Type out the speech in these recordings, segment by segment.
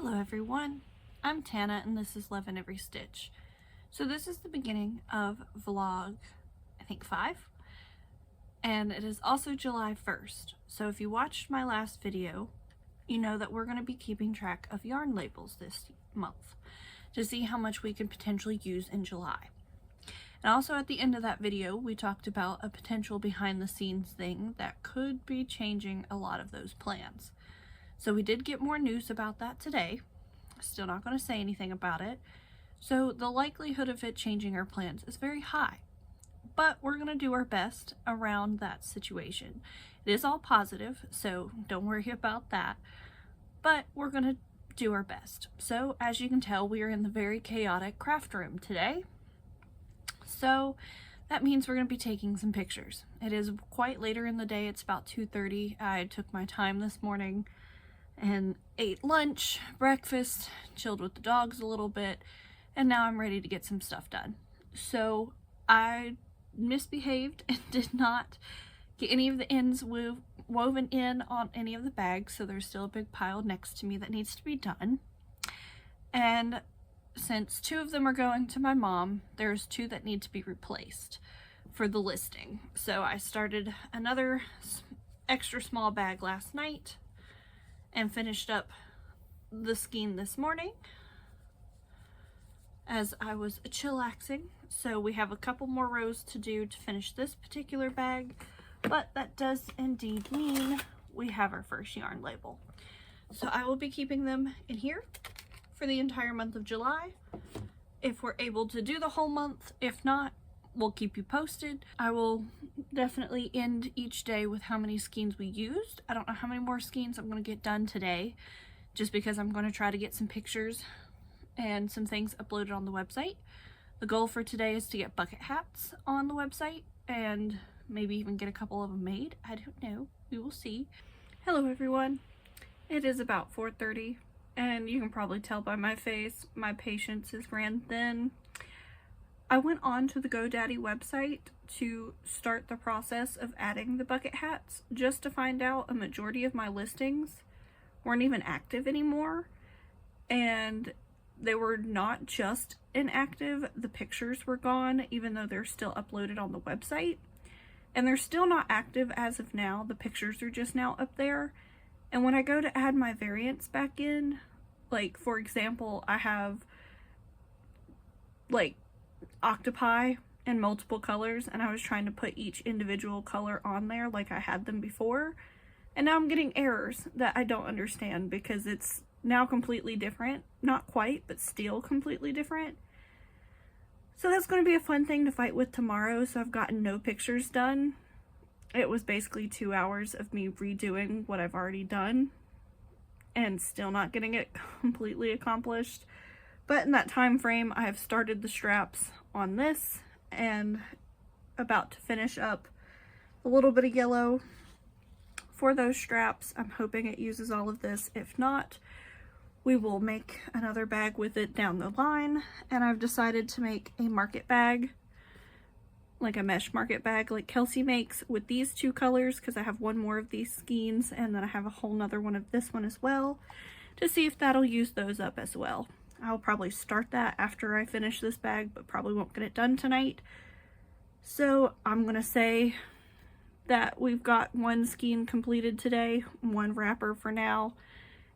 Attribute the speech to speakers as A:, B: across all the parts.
A: Hello everyone, I'm Tana and this is LuvinEveryStitch. So this is the beginning of vlog, I think 5, and it is also July 1st. So if you watched my last video, you know that we're going to be keeping track of yarn labels this month to see how much we could potentially use in July. And also at the end of that video, we talked about a potential behind the scenes thing that could be changing a lot of those plans. So we did get more news about that today. Still not going to say anything about it. So the likelihood of it changing our plans is very high. But we're going to do our best around that situation. It is all positive, so don't worry about that. But we're going to do our best. So as you can tell, we are in the very chaotic craft room today. So that means we're going to be taking some pictures. It is quite later in the day. It's about 2:30. I took my time this morning and ate lunch, breakfast, chilled with the dogs a little bit, and now I'm ready to get some stuff done. So I misbehaved and did not get any of the ends woven in on any of the bags, so there's still a big pile next to me that needs to be done. And since 2 of them are going to my mom, there's 2 that need to be replaced for the listing. So I started another extra small bag last night and finished up the skein this morning as I was chillaxing. So we have a couple more rows to do to finish this particular bag, but that does indeed mean we have our first yarn label. So I will be keeping them in here for the entire month of July. If we're able to do the whole month, if not, we'll keep you posted. I will definitely end each day with how many skeins we used. I don't know how many more skeins I'm going to get done today, just because I'm going to try to get some pictures and some things uploaded on the website. The goal for today is to get bucket hats on the website and maybe even get a couple of them made. I don't know. We will see. Hello everyone. It is about 4:30 and you can probably tell by my face, my patience is ran thin. I went on to the GoDaddy website to start the process of adding the bucket hats just to find out a majority of my listings weren't even active anymore. And they were not just inactive, the pictures were gone even though they're still uploaded on the website. And they're still not active as of now, the pictures are just now up there. And when I go to add my variants back in, like for example, I have like octopi in multiple colors and I was trying to put each individual color on there like I had them before, and now I'm getting errors that I don't understand because it's now completely different. Not quite, but still completely different. So that's going to be a fun thing to fight with tomorrow. So I've gotten no pictures done. It was basically 2 hours of me redoing what I've already done and still not getting it completely accomplished. But in that time frame, I have started the straps on this and about to finish up a little bit of yellow for those straps. I'm hoping it uses all of this. If not, we will make another bag with it down the line. And I've decided to make a market bag, like a mesh market bag like Kelsey makes, with these 2 colors because I have one more of these skeins and then I have a whole nother one of this one as well, to see if that'll use those up as well. I'll probably start that after I finish this bag, but probably won't get it done tonight. So I'm gonna say that we've got 1 skein completed today, 1 wrapper for now.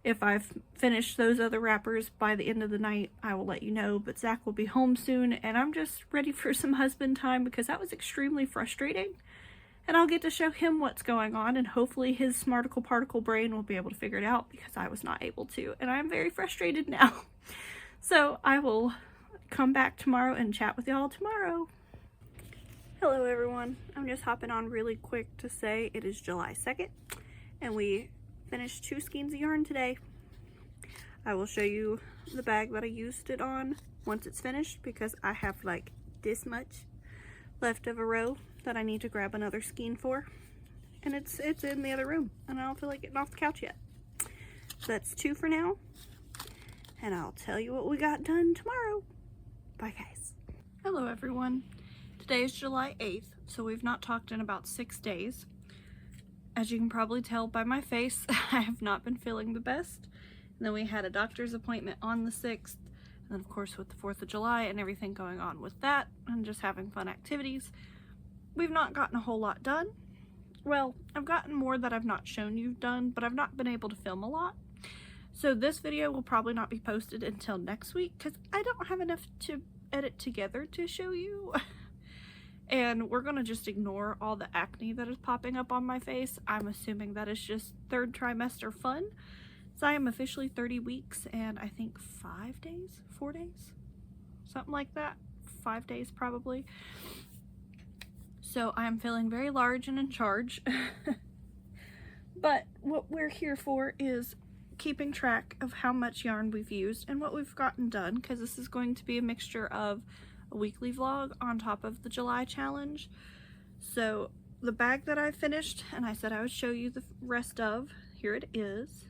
A: If I've finished those other wrappers by the end of the night, I will let you know, but Zach will be home soon and I'm just ready for some husband time because that was extremely frustrating. And I'll get to show him what's going on and hopefully his smarticle particle brain will be able to figure it out because I was not able to, and I'm very frustrated now. So I will come back tomorrow and chat with y'all tomorrow. Hello everyone. I'm just hopping on really quick to say it is July 2nd and we finished 2 skeins of yarn today. I will show you the bag that I used it on once it's finished because I have like this much left of a row that I need to grab another skein for, and it's in the other room and I don't feel like getting off the couch yet. So that's 2 for now, and I'll tell you what we got done tomorrow. Bye guys. Hello everyone. Today is July 8th, so we've not talked in about 6 days. As you can probably tell by my face, I have not been feeling the best. And then we had a doctor's appointment on the 6th. And then of course with the 4th of July and everything going on with that and just having fun activities, we've not gotten a whole lot done. Well, I've gotten more that I've not shown you done, but I've not been able to film a lot. So this video will probably not be posted until next week because I don't have enough to edit together to show you. And we're gonna just ignore all the acne that is popping up on my face. I'm assuming that is just third trimester fun. So I am officially 30 weeks and I think 4 days, something like that. 5 days probably. So I'm feeling very large and in charge. But what we're here for is keeping track of how much yarn we've used and what we've gotten done, because this is going to be a mixture of a weekly vlog on top of the July challenge. So the bag that I finished and I said I would show you the rest of, here it is.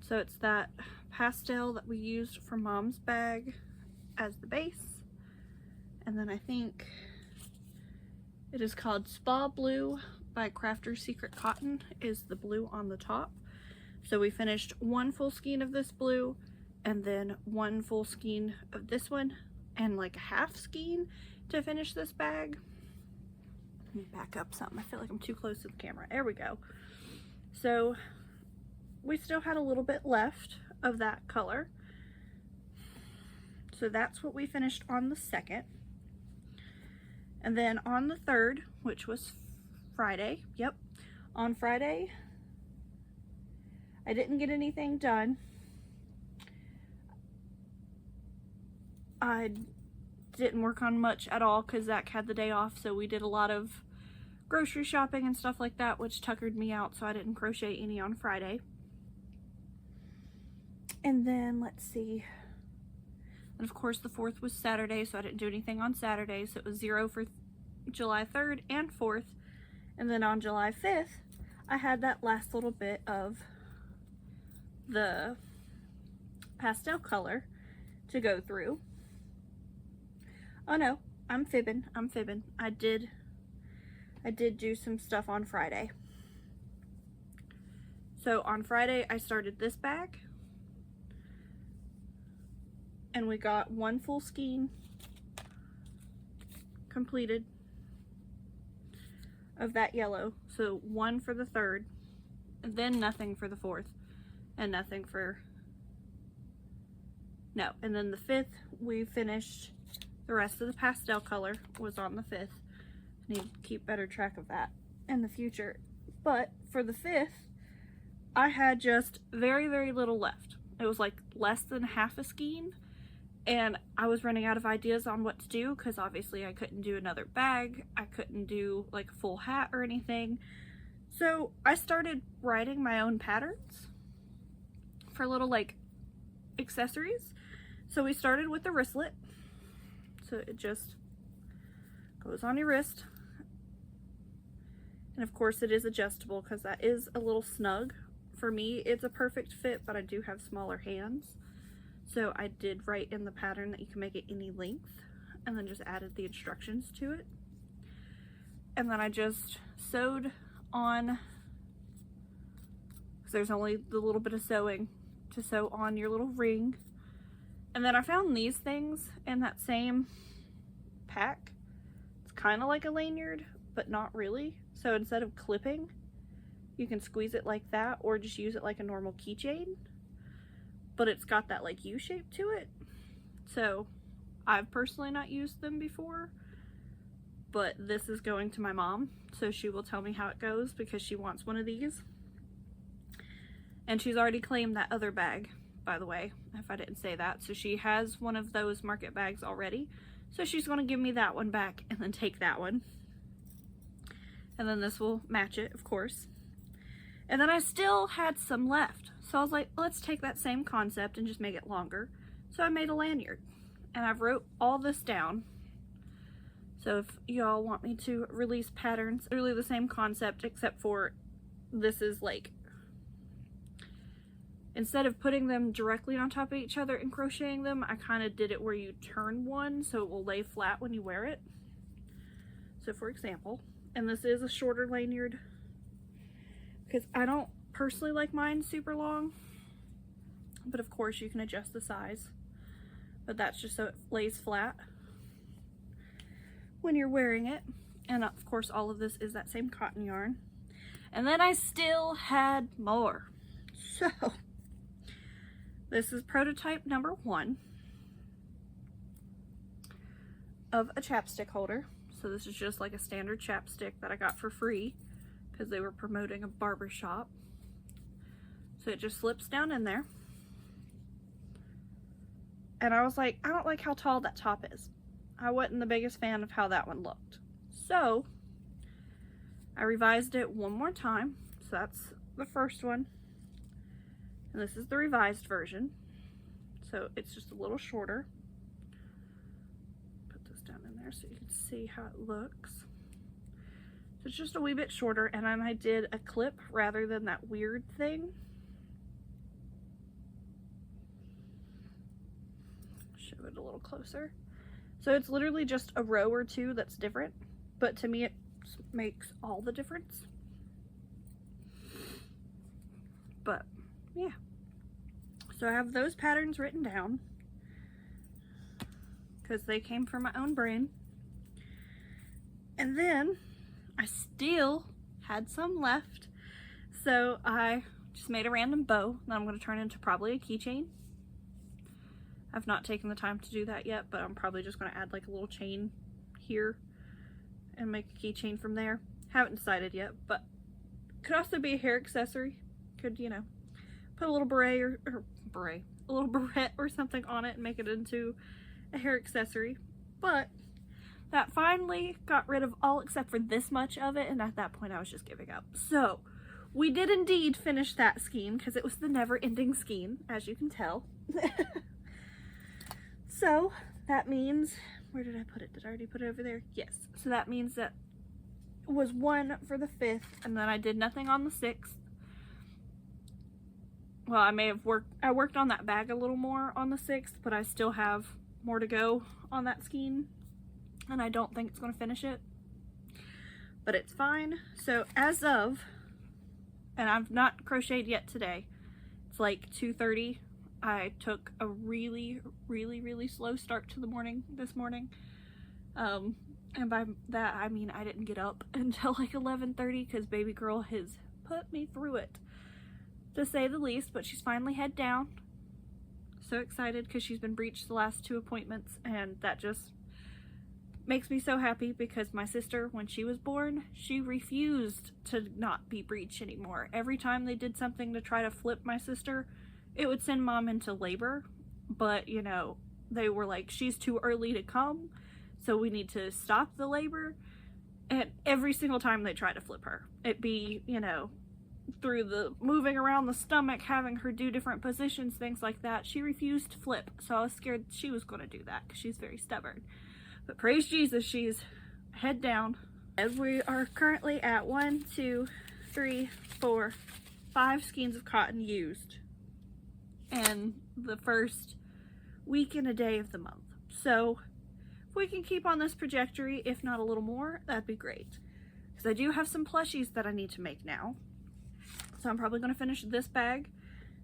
A: So it's that pastel that we used for Mom's bag as the base, and then I think it is called Spa Blue by Crafter's Secret Cotton is the blue on the top. So we finished 1 full skein of this blue and then 1 full skein of this one and like a half skein to finish this bag. Let me back up something. I feel like I'm too close to the camera. There we go. So we still had a little bit left of that color. So that's what we finished on the 2nd. And then on the 3rd, which was Friday, yep, on Friday, I didn't get anything done. I didn't work on much at all because Zach had the day off, so we did a lot of grocery shopping and stuff like that, which tuckered me out, so I didn't crochet any on Friday. And then, let's see, and of course the 4th was Saturday, so I didn't do anything on Saturday, so it was 0 for July 3rd and 4th. And then on July 5th, I had that last little bit of the pastel color to go through. Oh no, I'm fibbing. I did do some stuff on Friday. So on Friday I started this bag and we got 1 full skein completed of that yellow. So 1 for the 3rd, and then nothing for the 4th, and nothing for, no, and then the 5th we finished. The rest of the pastel color was on the 5th. I need to keep better track of that in the future. But for the 5th, I had just very, very little left. It was like less than half a skein, and I was running out of ideas on what to do because obviously I couldn't do another bag. I couldn't do like a full hat or anything. So I started writing my own patterns for little like accessories. So we started with the wristlet. So it just goes on your wrist. And of course it is adjustable because that is a little snug. For me, it's a perfect fit, but I do have smaller hands. So I did write in the pattern that you can make it any length, and then just added the instructions to it. And then I just sewed on, because there's only the little bit of sewing to sew on your little ring. And then I found these things in that same pack. It's kind of like a lanyard, but not really. So instead of clipping, you can squeeze it like that or just use it like a normal keychain. But it's got that like U shape to it. So I've personally not used them before, but this is going to my mom. So she will tell me how it goes because she wants one of these. And she's already claimed that other bag, by the way, if I didn't say that. So she has one of those market bags already. So she's going to give me that one back and then take that one. And then this will match it, of course. And then I still had some left. So I was like, let's take that same concept and just make it longer. So I made a lanyard. And I've wrote all this down. So if y'all want me to release patterns, really the same concept, except for this is like, instead of putting them directly on top of each other and crocheting them, I kind of did it where you turn one so it will lay flat when you wear it. So for example, and this is a shorter lanyard because I don't personally like mine super long. but of course you can adjust the size. But that's just so it lays flat when you're wearing it. And of course all of this is that same cotton yarn. And then I still had more. So this is prototype number 1 of a chapstick holder. So this is just like a standard chapstick that I got for free because they were promoting a barber shop. So it just slips down in there. And I was like, I don't like how tall that top is. I wasn't the biggest fan of how that one looked. So I revised it one more time. So that's the first one. And this is the revised version. So it's just a little shorter. Put this down in there so you can see how it looks. So it's just a wee bit shorter, and then I did a clip rather than that weird thing. Show it a little closer. So it's literally just a row or two that's different, but to me it makes all the difference. But yeah, so I have those patterns written down because they came from my own brain. And then I still had some left, so I just made a random bow that I'm going to turn into probably a keychain. I've not taken the time to do that yet, but I'm probably just going to add like a little chain here and make a keychain from there. Haven't decided yet, but could also be a hair accessory. Could, you know, put a little beret or a little barrette or something on it and make it into a hair accessory. But that finally got rid of all except for this much of it, and at that point I was just giving up. So we did indeed finish that skein because it was the never-ending skein, as you can tell. So that means, where did I put it? Did I already put it over there? Yes. So that means that it was 1 for the 5th, and then I did nothing on the 6th. Well, I worked on that bag a little more on the 6th, but I still have more to go on that skein, and I don't think it's going to finish it, but it's fine. So as of, and I've not crocheted yet today, it's like 2:30. I took a really slow start to the morning this morning, and by that I mean I didn't get up until like 11:30 because baby girl has put me through it, to say the least. But she's finally head down. So excited because she's been breeched the last 2 appointments, and that just makes me so happy because my sister, when she was born, she refused to not be breeched anymore. Every time they did something to try to flip my sister, it would send mom into labor. But, you know, they were like, she's too early to come, so we need to stop the labor. And every single time they try to flip her, it be, you know, through the moving around the stomach, having her do different positions, things like that. She refused to flip, so I was scared she was going to do that because she's very stubborn. But praise Jesus, she's head down. And we are currently at 1, 2, 3, 4, 5 skeins of cotton used in the first week and a day of the month. So if we can keep on this trajectory, if not a little more, that'd be great. Because I do have some plushies that I need to make now. So I'm probably going to finish this bag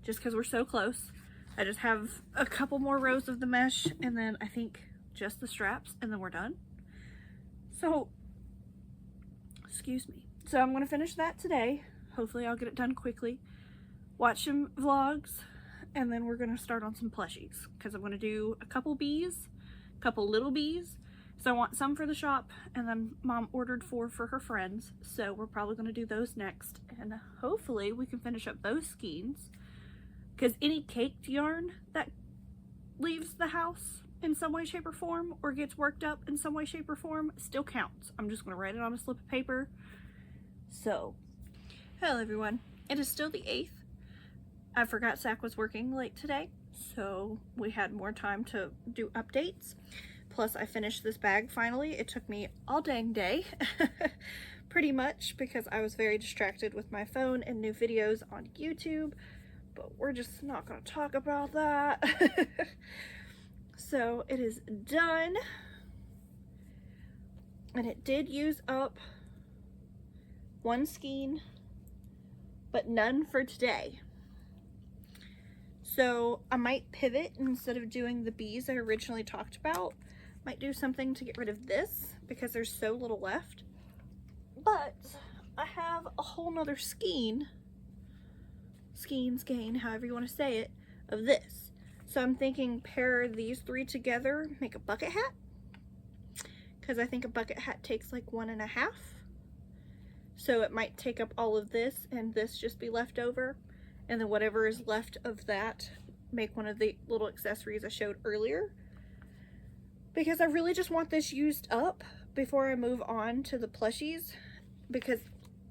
A: just because we're so close. I just have a couple more rows of the mesh, and then I think just the straps, and then we're done. So, excuse me. So I'm going to finish that today. Hopefully I'll get it done quickly. Watch some vlogs, and then we're going to start on some plushies because I'm going to do a couple bees, a couple little bees. So I want some for the shop, and then mom ordered 4 for her friends. So we're probably going to do those next, and hopefully we can finish up those skeins because any caked yarn that leaves the house in some way, shape, or form, or gets worked up in some way, shape, or form, still counts. I'm just going to write it on a slip of paper. So, hello everyone. It is still the 8th. I forgot Zach was working late today, so we had more time to do updates. Plus, I finished this bag finally. It took me all dang day, pretty much, because I was very distracted with my phone and new videos on YouTube, but we're just not going to talk about that. So it is done, and it did use up 1 skein, but none for today. So I might pivot. Instead of doing the bees I originally talked about, might do something to get rid of this because there's so little left. But I have a whole nother skein, however you want to say it, of this. So I'm thinking pair these three together, make a bucket hat, because I think a bucket hat takes like 1.5. So it might take up all of this and this just be left over, and then whatever is left of that, make one of the little accessories I showed earlier, because I really just want this used up before I move on to the plushies, because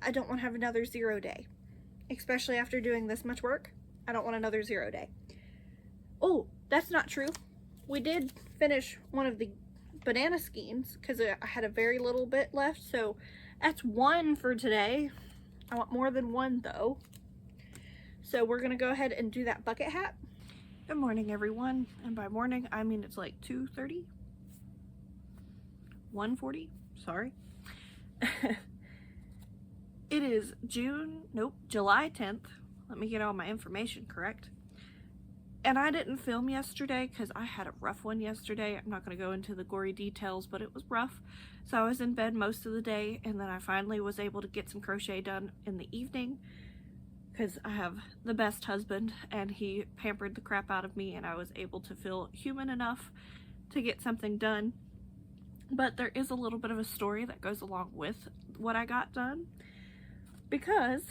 A: I don't want to have another 0 day, especially after doing this much work. I don't want another 0 day. Oh, that's not true. We did finish one of the banana skeins because I had a very little bit left, so that's 1 for today. I want more than 1 though. So we're gonna go ahead and do that bucket hat. Good morning, everyone. And by morning, I mean it's like 2:30, 1:40, sorry. It is July 10th. Let me get all my information correct. And I didn't film yesterday because I had a rough one yesterday. I'm not going to go into the gory details, but it was rough. So I was in bed most of the day, and then I finally was able to get some crochet done in the evening because I have the best husband, and he pampered the crap out of me, and I was able to feel human enough to get something done. But there is a little bit of a story that goes along with what I got done, because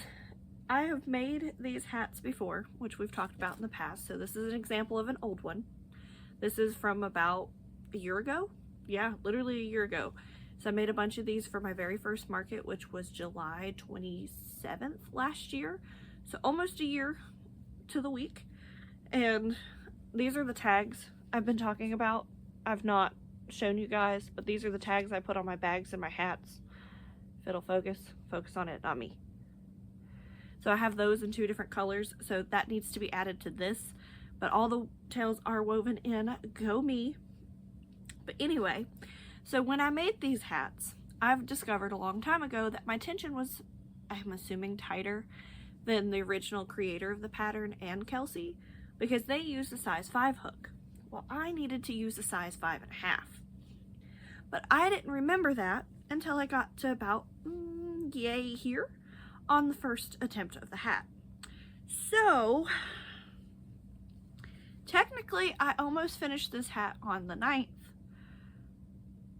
A: I have made these hats before, which we've talked about in the past. So this is an example of an old one. This is from about a year ago. Yeah, literally a year ago. So I made a bunch of these for my very first market, which was July 27th last year. So almost a year to the week. And these are the tags I've been talking about. I've not shown you guys, but these are the tags I put on my bags and my hats. If it'll focus on it, not me. So I have those in 2 different colors, so that needs to be added to this. But all the tails are woven in. Go me. But anyway, so when I made these hats, I've discovered a long time ago that my tension was, I'm assuming, tighter than the original creator of the pattern and Kelsey, because they used a size 5 hook. Well, I needed to use a size 5.5. But I didn't remember that until I got to about yay here on the first attempt of the hat. So technically I almost finished this hat on the 9th,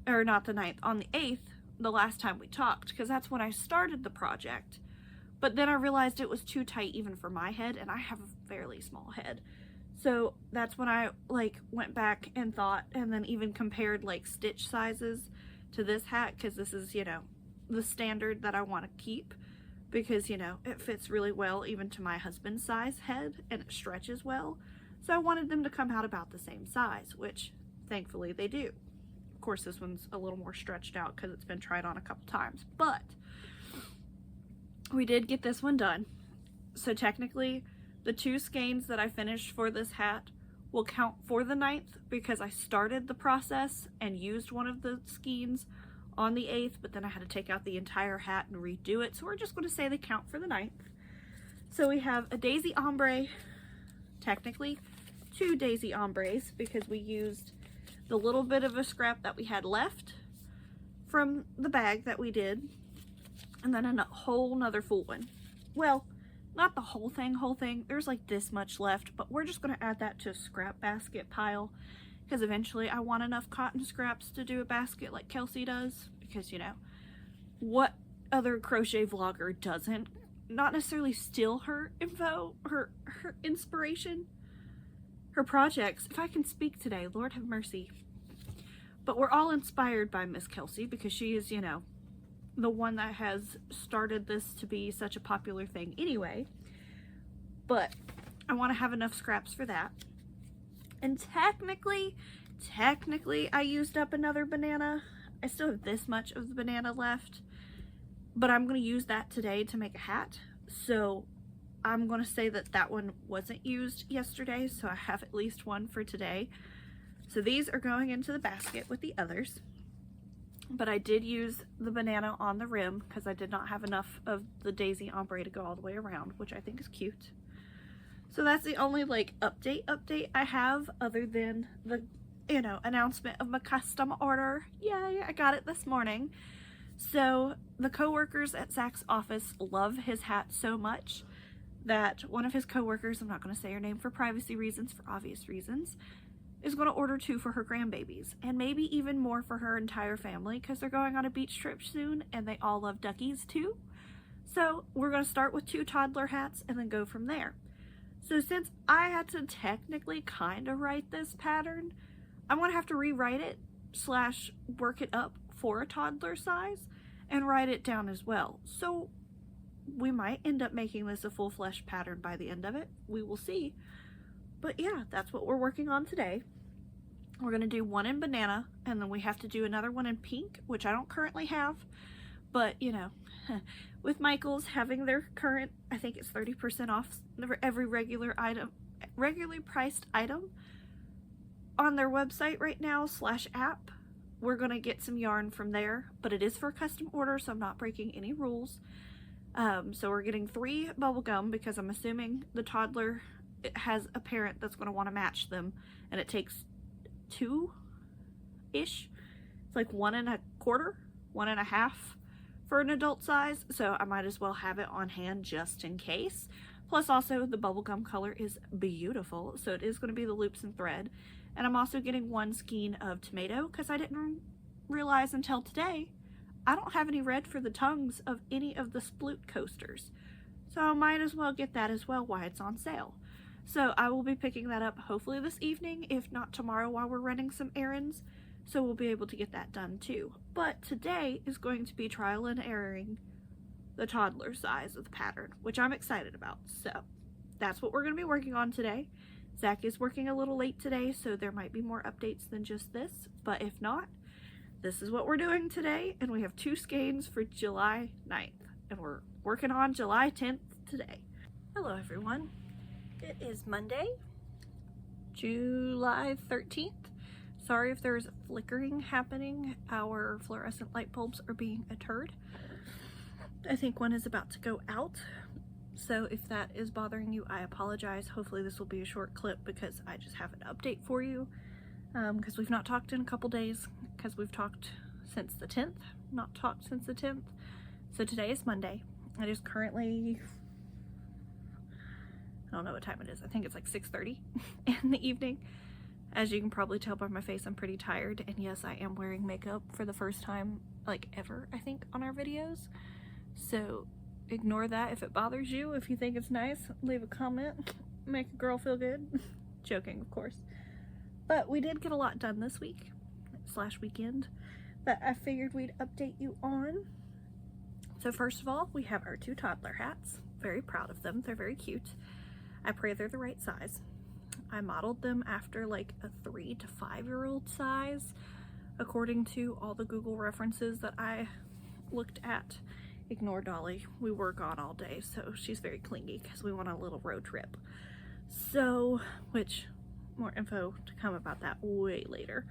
A: or not the 9th, on the 8th, the last time we talked, because that's when I started the project. But then I realized it was too tight even for my head, and I have a fairly small head. So that's when I went back and thought, and then even compared stitch sizes to this hat, because this is, the standard that I want to keep, because, it fits really well even to my husband's size head, and it stretches well. So I wanted them to come out about the same size, which thankfully they do. Of course, this one's a little more stretched out because it's been tried on a couple times, but we did get this one done. So technically, the 2 skeins that I finished for this hat will count for the 9th, because I started the process and used one of the skeins on the 8th, but then I had to take out the entire hat and redo it. So we're just going to say they count for the 9th. So we have a daisy ombre, technically 2 daisy ombres, because we used the little bit of a scrap that we had left from the bag that we did, and then a whole nother full one. Well, not the whole thing. There's like this much left, but we're just going to add that to a scrap basket pile, because eventually I want enough cotton scraps to do a basket like Kelsey does, because what other crochet vlogger doesn't? Not necessarily steal her info, her inspiration, her projects. If I can speak today, Lord have mercy. But we're all inspired by Miss Kelsey, because she is, the one that has started this to be such a popular thing anyway. But I want to have enough scraps for that. And technically I used up another banana. I still have this much of the banana left, but I'm going to use that today to make a hat. So I'm going to say that one wasn't used yesterday, so I have at least one for today. So these are going into the basket with the others. But I did use the banana on the rim because I did not have enough of the daisy ombre to go all the way around, which I think is cute. So that's the only like update I have, other than the, you know, announcement of my custom order. Yay, I got it this morning. So the co-workers at Zach's office love his hat so much that one of his co-workers, I'm not going to say her name for privacy reasons, for obvious reasons, is going to order 2 for her grandbabies, and maybe even more for her entire family, because they're going on a beach trip soon and they all love duckies too. So we're going to start with 2 toddler hats and then go from there. So since I had to technically kind of write this pattern, I'm going to have to rewrite it / work it up for a toddler size and write it down as well. So we might end up making this a full-fledged pattern by the end of it. We will see. But yeah, that's what we're working on today. We're going to do one in banana, and then we have to do another one in pink, which I don't currently have. But, you know, with Michael's having their current, I think it's 30% off every regularly priced item on their website right now / app, we're going to get some yarn from there. But it is for a custom order, so I'm not breaking any rules. So we're getting 3 bubble gum, because I'm assuming the toddler has a parent that's going to want to match them, and it takes 2-ish. It's like 1 1/4, 1 1/2 for an adult size, so I might as well have it on hand just in case. Plus also the bubblegum color is beautiful, so it is going to be the loops and thread. And I'm also getting 1 skein of tomato, because I didn't realize until today I don't have any red for the tongues of any of the sploot coasters, so I might as well get that as well while it's on sale. So I will be picking that up hopefully this evening, if not tomorrow, while we're running some errands. So we'll be able to get that done too. But today is going to be trial and erroring the toddler size of the pattern, which I'm excited about. So that's what we're going to be working on today. Zach is working a little late today, so there might be more updates than just this. But if not, this is what we're doing today. And we have 2 skeins for July 9th. And we're working on July 10th today. Hello everyone. It is Monday, July 13th. Sorry if there's flickering happening. Our fluorescent light bulbs are being a turd. I think one is about to go out. So if that is bothering you, I apologize. Hopefully this will be a short clip, because I just have an update for you. Because we've not talked in a couple days, because we've talked since the 10th. Not talked since the 10th. So today is Monday. It is currently, I don't know what time it is. I think it's like 6:30 in the evening. As you can probably tell by my face, I'm pretty tired. And yes, I am wearing makeup for the first time, like ever, I think, on our videos. So ignore that if it bothers you. If you think it's nice, leave a comment. Make a girl feel good. Joking, of course. But we did get a lot done this week / weekend that I figured we'd update you on. So first of all, we have our 2 toddler hats. Very proud of them. They're very cute. I pray they're the right size. I modeled them after like a 3 to 5-year-old size, according to all the Google references that I looked at. Ignore Dolly. We were gone all day, so she's very clingy because we went on a little road trip. So, which, more info to come about that way later.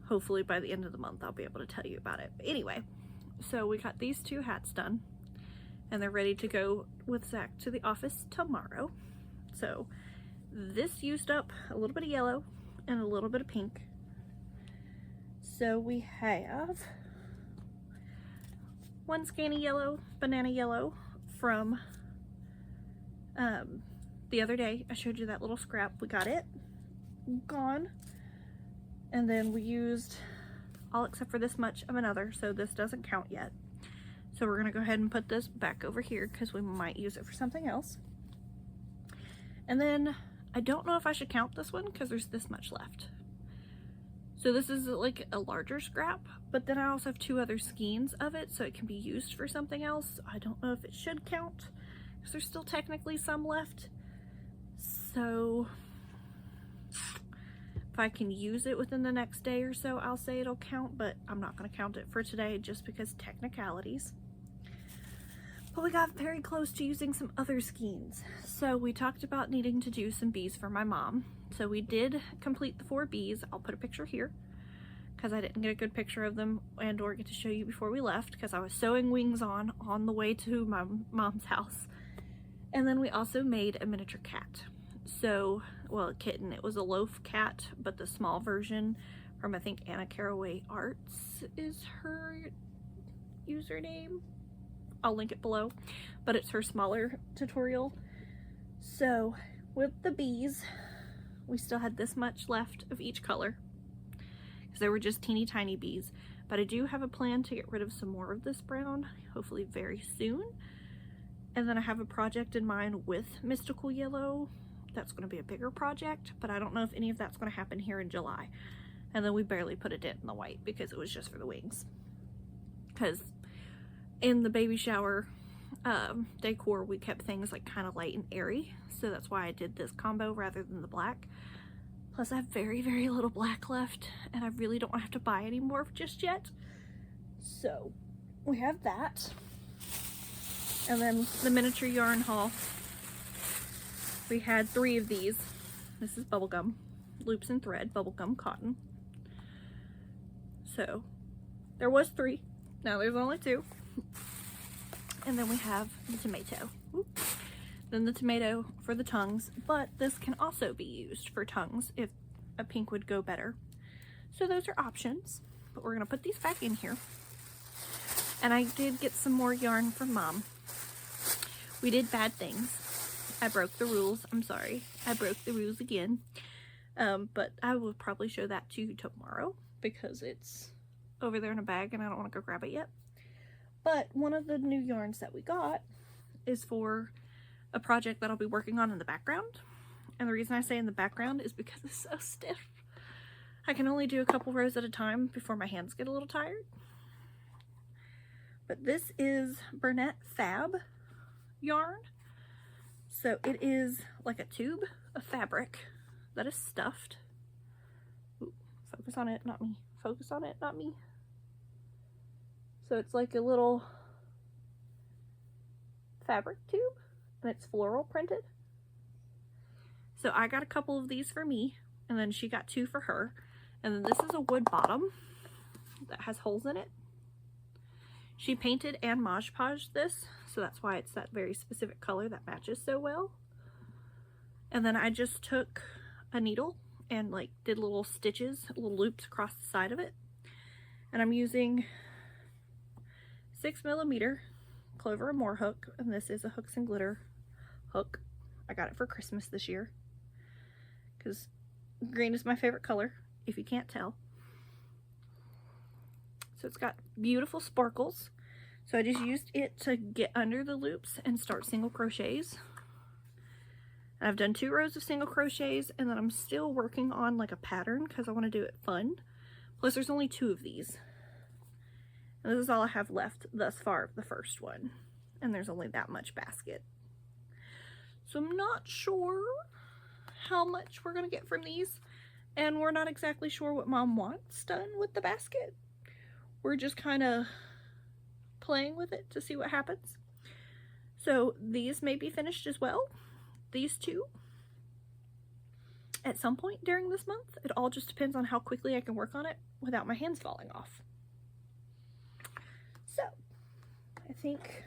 A: Hopefully by the end of the month I'll be able to tell you about it. But anyway, so we got these 2 hats done, and they're ready to go with Zach to the office tomorrow. So this used up a little bit of yellow and a little bit of pink. So we have 1 skein of yellow, banana yellow, from the other day. I showed you that little scrap. We got it gone. And then we used all except for this much of another, so this doesn't count yet. So we're gonna go ahead and put this back over here because we might use it for something else. And then I don't know if I should count this one because there's this much left. So this is like a larger scrap, but then I also have 2 other skeins of it, so it can be used for something else. I don't know if it should count because there's still technically some left. So if I can use it within the next day or so, I'll say it'll count, but I'm not going to count it for today just because technicalities. But we got very close to using some other skeins. So we talked about needing to do some bees for my mom. So we did complete the 4 bees. I'll put a picture here because I didn't get a good picture of them and or get to show you before we left because I was sewing wings on the way to my mom's house. And then we also made a miniature cat. So, well, a kitten. It was a loaf cat, but the small version from, I think, Anna Caraway Arts is her username. I'll link it below, but it's her smaller tutorial. So with the bees, we still had this much left of each color because they were just teeny tiny bees, but I do have a plan to get rid of some more of this brown, hopefully very soon. And then I have a project in mind with mystical yellow. That's going to be a bigger project, but I don't know if any of that's going to happen here in July. And then we barely put a dent in the white because it was just for the wings. Because in the baby shower decor, we kept things like kind of light and airy. So that's why I did this combo rather than the black. Plus I have very, very little black left and I really don't have to buy any more just yet. So we have that. And then the miniature yarn haul. We had 3 of these. This is bubblegum, loops and thread, bubblegum, cotton. So there was 3. Now there's only 2. And then we have the tomato. Then the tomato for the tongues, but this can also be used for tongues if a pink would go better. So those are options, but we're gonna put these back in here. And I did get some more yarn from Mom. We did bad things. I broke the rules. I'm sorry. I broke the rules again. But I will probably show that to you tomorrow because it's over there in a bag and I don't want to go grab it yet. But one of the new yarns that we got is for a project that I'll be working on in the background. And the reason I say in the background is because it's so stiff. I can only do a couple rows at a time before my hands get a little tired. But this is Bernette Fab yarn. So it is like a tube of fabric that is stuffed. Ooh, focus on it, not me. Focus on it, not me. So it's like a little fabric tube and it's floral printed. So I got a couple of these for me and then she got 2 for her. And then this is a wood bottom that has holes in it. She painted and Mod Podged this, so that's why it's that very specific color that matches so well. And then I just took a needle and like did little stitches, little loops across the side of it. And I'm using 6mm Clover and More hook, and this is a Hooks and Glitter hook. I got it for Christmas this year because green is my favorite color, if you can't tell. So it's got beautiful sparkles. So I just used it to get under the loops and start single crochets. And I've done 2 rows of single crochets and then I'm still working on like a pattern because I want to do it fun. Plus there's only 2 of these. And this is all I have left thus far of the first one. And there's only that much basket. So I'm not sure how much we're going to get from these. And we're not exactly sure what Mom wants done with the basket. We're just kind of playing with it to see what happens. So these may be finished as well. These 2 at some point during this month. It all just depends on how quickly I can work on it without my hands falling off. So I think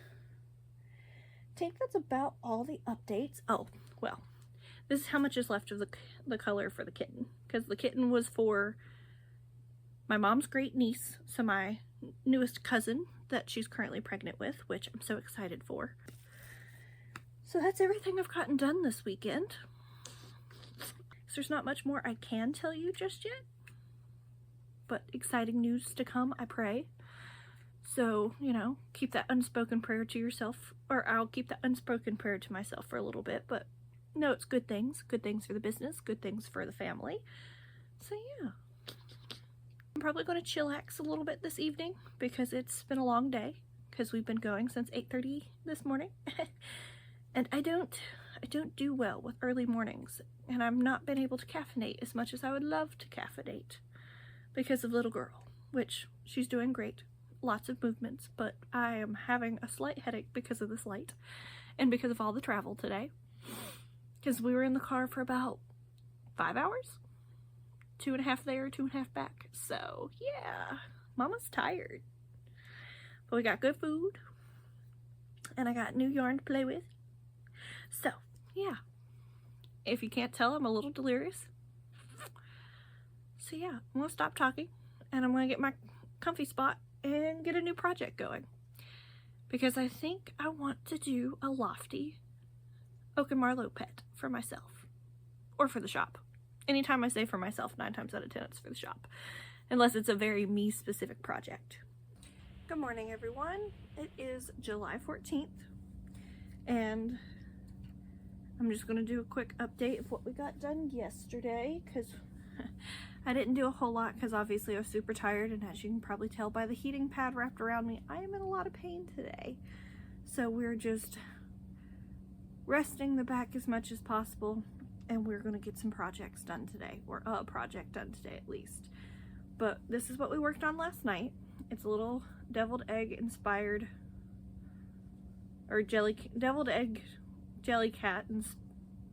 A: that's about all the updates. Oh, well, this is how much is left of the color for the kitten, because the kitten was for my mom's great niece, so my newest cousin that she's currently pregnant with, which I'm so excited for. So that's everything I've gotten done this weekend. So there's not much more I can tell you just yet, but exciting news to come, I pray. So, you know, keep that unspoken prayer to yourself, or I'll keep that unspoken prayer to myself for a little bit, but no, it's good things for the business, good things for the family. So yeah. I'm probably going to chillax a little bit this evening because it's been a long day because we've been going since 8:30 this morning. And I don't do well with early mornings, and I've not been able to caffeinate as much as I would love to caffeinate because of little girl, which she's doing great, lots of movements, but I am having a slight headache because of this light and because of all the travel today, because we were in the car for about 5 hours. 2.5 there, 2.5 back. So yeah, Mama's tired. But we got good food. And I got new yarn to play with. So, yeah. If you can't tell, I'm a little delirious. So yeah, I'm gonna stop talking and I'm gonna get my comfy spot and get a new project going. Because I think I want to do a lofty Oak and Marlo pet for myself. Or for the shop. Anytime I say for myself, 9 times out of 10 it's for the shop. Unless it's a very me-specific project. Good morning, everyone. It is July 14th. And I'm just going to do a quick update of what we got done yesterday. Because I didn't do a whole lot because obviously I was super tired. And as you can probably tell by the heating pad wrapped around me, I am in a lot of pain today. So we're just resting the back as much as possible. And we're going to get some projects done today. Or a project done today at least. But this is what we worked on last night. It's a little deviled egg inspired, or deviled egg jelly cat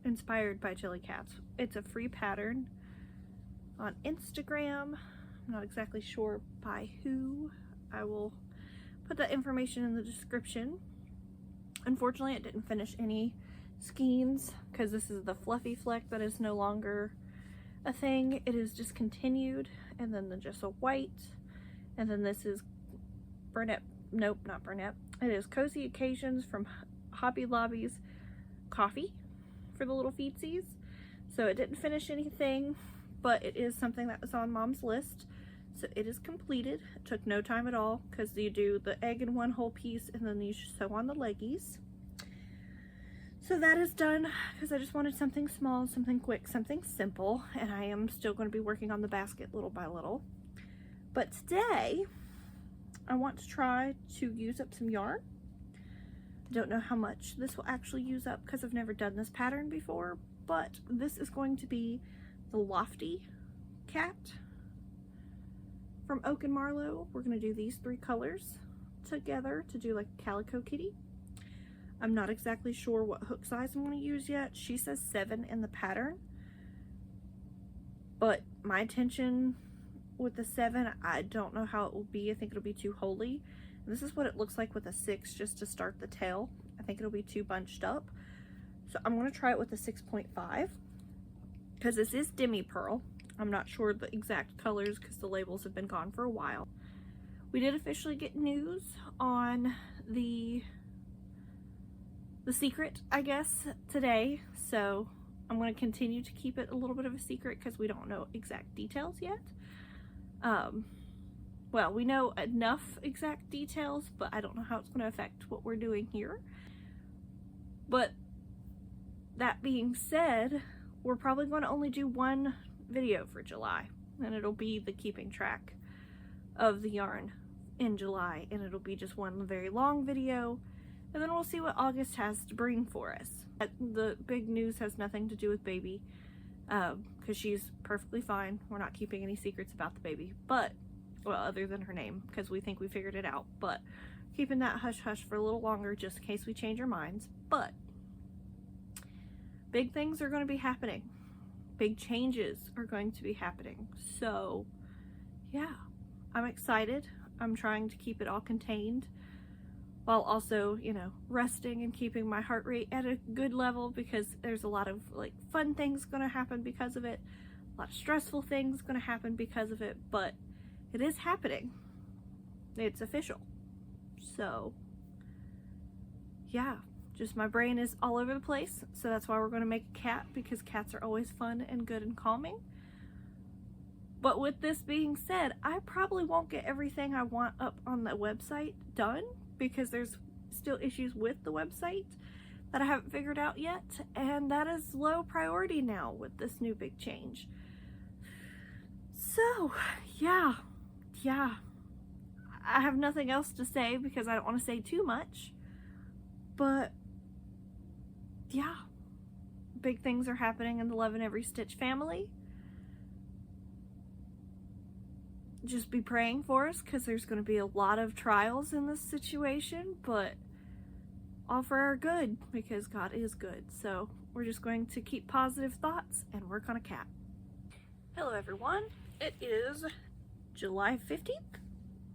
A: inspired by jelly cats. It's a free pattern on Instagram. I'm not exactly sure by who. I will put that information in the description. Unfortunately, it didn't finish any skeins because this is the fluffy fleck that is no longer a thing. It is discontinued, and then just a white, and then this is Burnett. Nope, not Burnett. It is Cozy Occasions from Hobby Lobby's coffee for the little feetsies. So it didn't finish anything, but it is something that was on Mom's list. So it is completed. It took no time at all because you do the egg in one whole piece and then you sew on the leggies. So that is done because I just wanted something small, something quick, something simple, and I am still going to be working on the basket little by little. But today, I want to try to use up some yarn. I don't know how much this will actually use up because I've never done this pattern before, but this is going to be the Lofty Cat from Oak and Marlo. We're going to do these 3 colors together to do like a calico kitty. I'm not exactly sure what hook size I'm going to use yet. She says 7 in the pattern, but my intention with the 7, I don't know how it will be. I think it'll be too holey. This is what it looks like with a 6 just to start the tail. I think it'll be too bunched up. So I'm going to try it with a 6.5 because this is demi pearl. I'm not sure the exact colors because the labels have been gone for a while. We did officially get news on the secret, I guess, today. So I'm going to continue to keep it a little bit of a secret because we don't know exact details yet. Well, we know enough exact details, but I don't know how it's going to affect what we're doing here. But that being said, we're probably going to only do 1 video for July, and it'll be the keeping track of the yarn in July, and it'll be just one very long video, and then we'll see what August has to bring for us. The big news has nothing to do with baby, because she's perfectly fine. We're not keeping any secrets about the baby, but, well, other than her name, because we think we figured it out, but keeping that hush-hush for a little longer just in case we change our minds. But big things are going to be happening. Big changes are going to be happening. So, yeah, I'm excited. I'm trying to keep it all contained while also, you know, resting and keeping my heart rate at a good level because there's a lot of, like, fun things going to happen because of it. A lot of stressful things going to happen because of it, but it is happening. It's official. So, yeah, just my brain is all over the place. So that's why we're going to make a cat, because cats are always fun and good and calming. But with this being said, I probably won't get everything I want up on the website done because there's still issues with the website that I haven't figured out yet. And that is low priority now with this new big change. So, yeah. I have nothing else to say because I don't want to say too much. But, yeah. Big things are happening in the LuvinEveryStitch family. Just be praying for us because there's going to be a lot of trials in this situation, but all for our good because God is good. So we're just going to keep positive thoughts and work on a cat. Hello everyone. It is July 15th.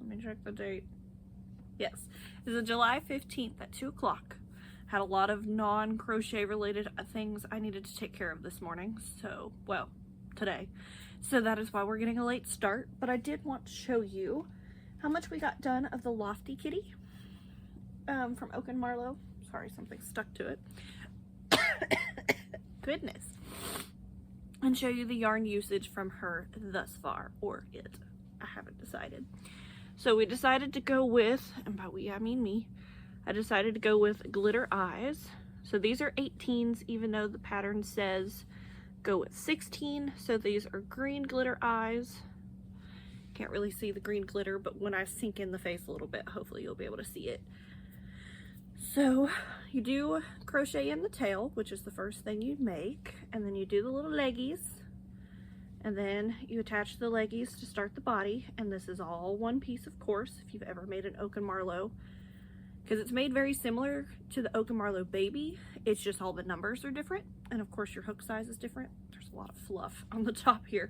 A: Let me check the date. Yes, it's July 15th at 2 o'clock. Had a lot of non-crochet related things I needed to take care of this morning, so, well, today. So that is why we're getting a late start, but I did want to show you how much we got done of the Lofty Kitty from Oak and Marlo. Sorry, something stuck to it. Goodness. And show you the yarn usage from her thus far, or it. I haven't decided. So we decided to go with, and by we I mean me, I decided to go with glitter eyes. So these are 18s, even though the pattern says go with 16. So these are green glitter eyes. Can't really see the green glitter, but when I sink in the face a little bit, hopefully you'll be able to see it. So you do crochet in the tail, which is the first thing you make, and then you do the little leggies, and then you attach the leggies to start the body. And this is all one piece, of course, if you've ever made an Oak and Marlo, because it's made very similar to the Oak and Marlo baby. It's just all the numbers are different, and of course your hook size is different. There's a lot of fluff on the top here.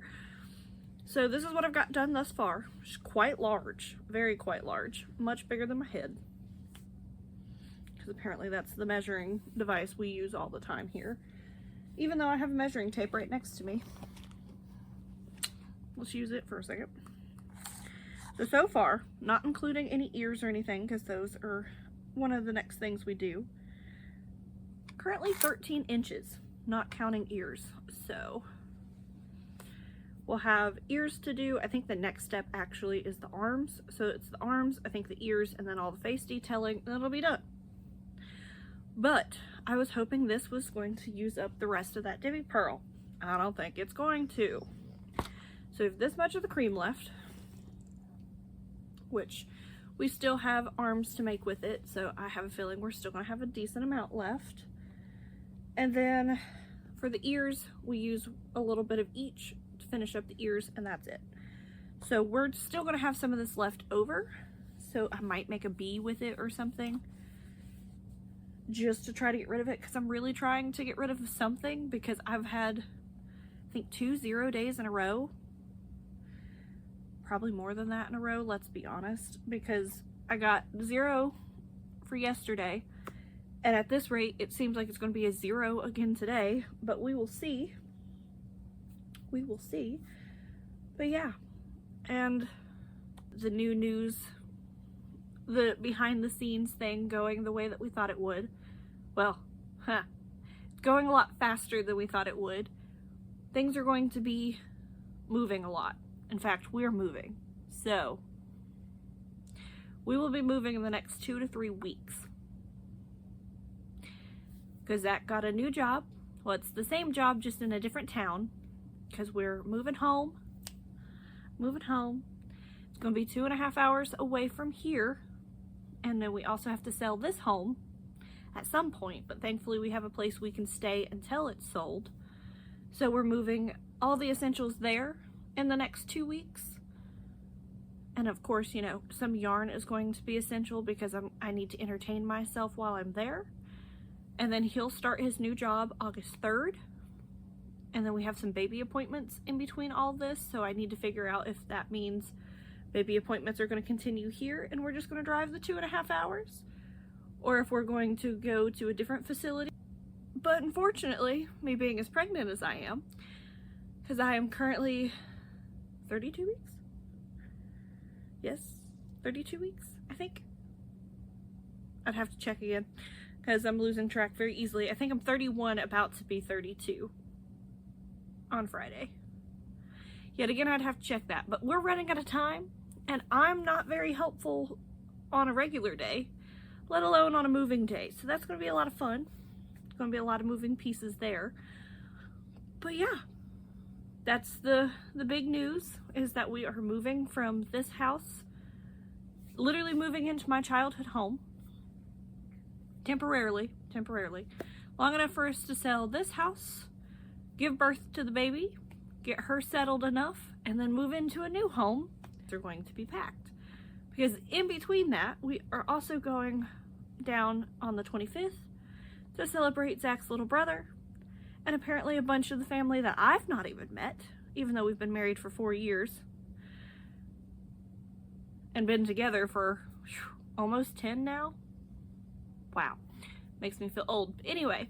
A: So this is what I've got done thus far. It's quite large, quite large, much bigger than my head, because apparently that's the measuring device we use all the time here, even though I have a measuring tape right next to me. Let's use it for a second. So far, not including any ears or anything, because those are one of the next things we do, currently 13 inches, not counting ears. So we'll have ears to do. I think the next step actually is the arms. So it's the arms, I think the ears, and then all the face detailing, and it'll be done. But I was hoping this was going to use up the rest of that Divi Pearl. I don't think it's going to. So we have this much of the cream left, which we still have arms to make with it, so I have a feeling we're still going to have a decent amount left. And then for the ears, we use a little bit of each to finish up the ears, and that's it. So we're still going to have some of this left over, so I might make a bee with it or something, just to try to get rid of it, because I'm really trying to get rid of something, because I've had, I think, 2 0 days in a row. Probably more than that in a row, let's be honest, because I got 0 for yesterday, and at this rate it seems like it's going to be a 0 again today, but we will see. We will see. But yeah, and the new news, the behind the scenes thing going the way that we thought it would. Well, it's going a lot faster than we thought it would. Things are going to be moving a lot. In fact, we're moving. So we will be moving in the next 2 to 3 weeks. Because Zach got a new job. Well, it's the same job, just in a different town. Because we're moving home. Moving home. It's going to be 2.5 hours away from here. And then we also have to sell this home at some point. But thankfully we have a place we can stay until it's sold. So we're moving all the essentials there in the next 2 weeks. And of course, you know, some yarn is going to be essential, because I need to entertain myself while I'm there. And then he'll start his new job August 3rd. And then we have some baby appointments in between all this, so I need to figure out if that means baby appointments are going to continue here and we're just going to drive the 2.5 hours, or if we're going to go to a different facility. But unfortunately, me being as pregnant as I am, because I am currently 32 weeks? Yes, 32 weeks, I think. I'd have to check again, because I'm losing track very easily. I think I'm 31, about to be 32 on Friday. Yet again, I'd have to check that. But we're running out of time, and I'm not very helpful on a regular day, let alone on a moving day. So that's going to be a lot of fun. It's going to be a lot of moving pieces there. But yeah. That's the big news, is that we are moving from this house, literally moving into my childhood home, temporarily, long enough for us to sell this house, give birth to the baby, get her settled enough, and then move into a new home. They're going to be packed, because in between that, we are also going down on the 25th to celebrate Zach's little brother. And apparently a bunch of the family that I've not even met, even though we've been married for 4 years and been together for almost 10 now. Wow. Makes me feel old. Anyway,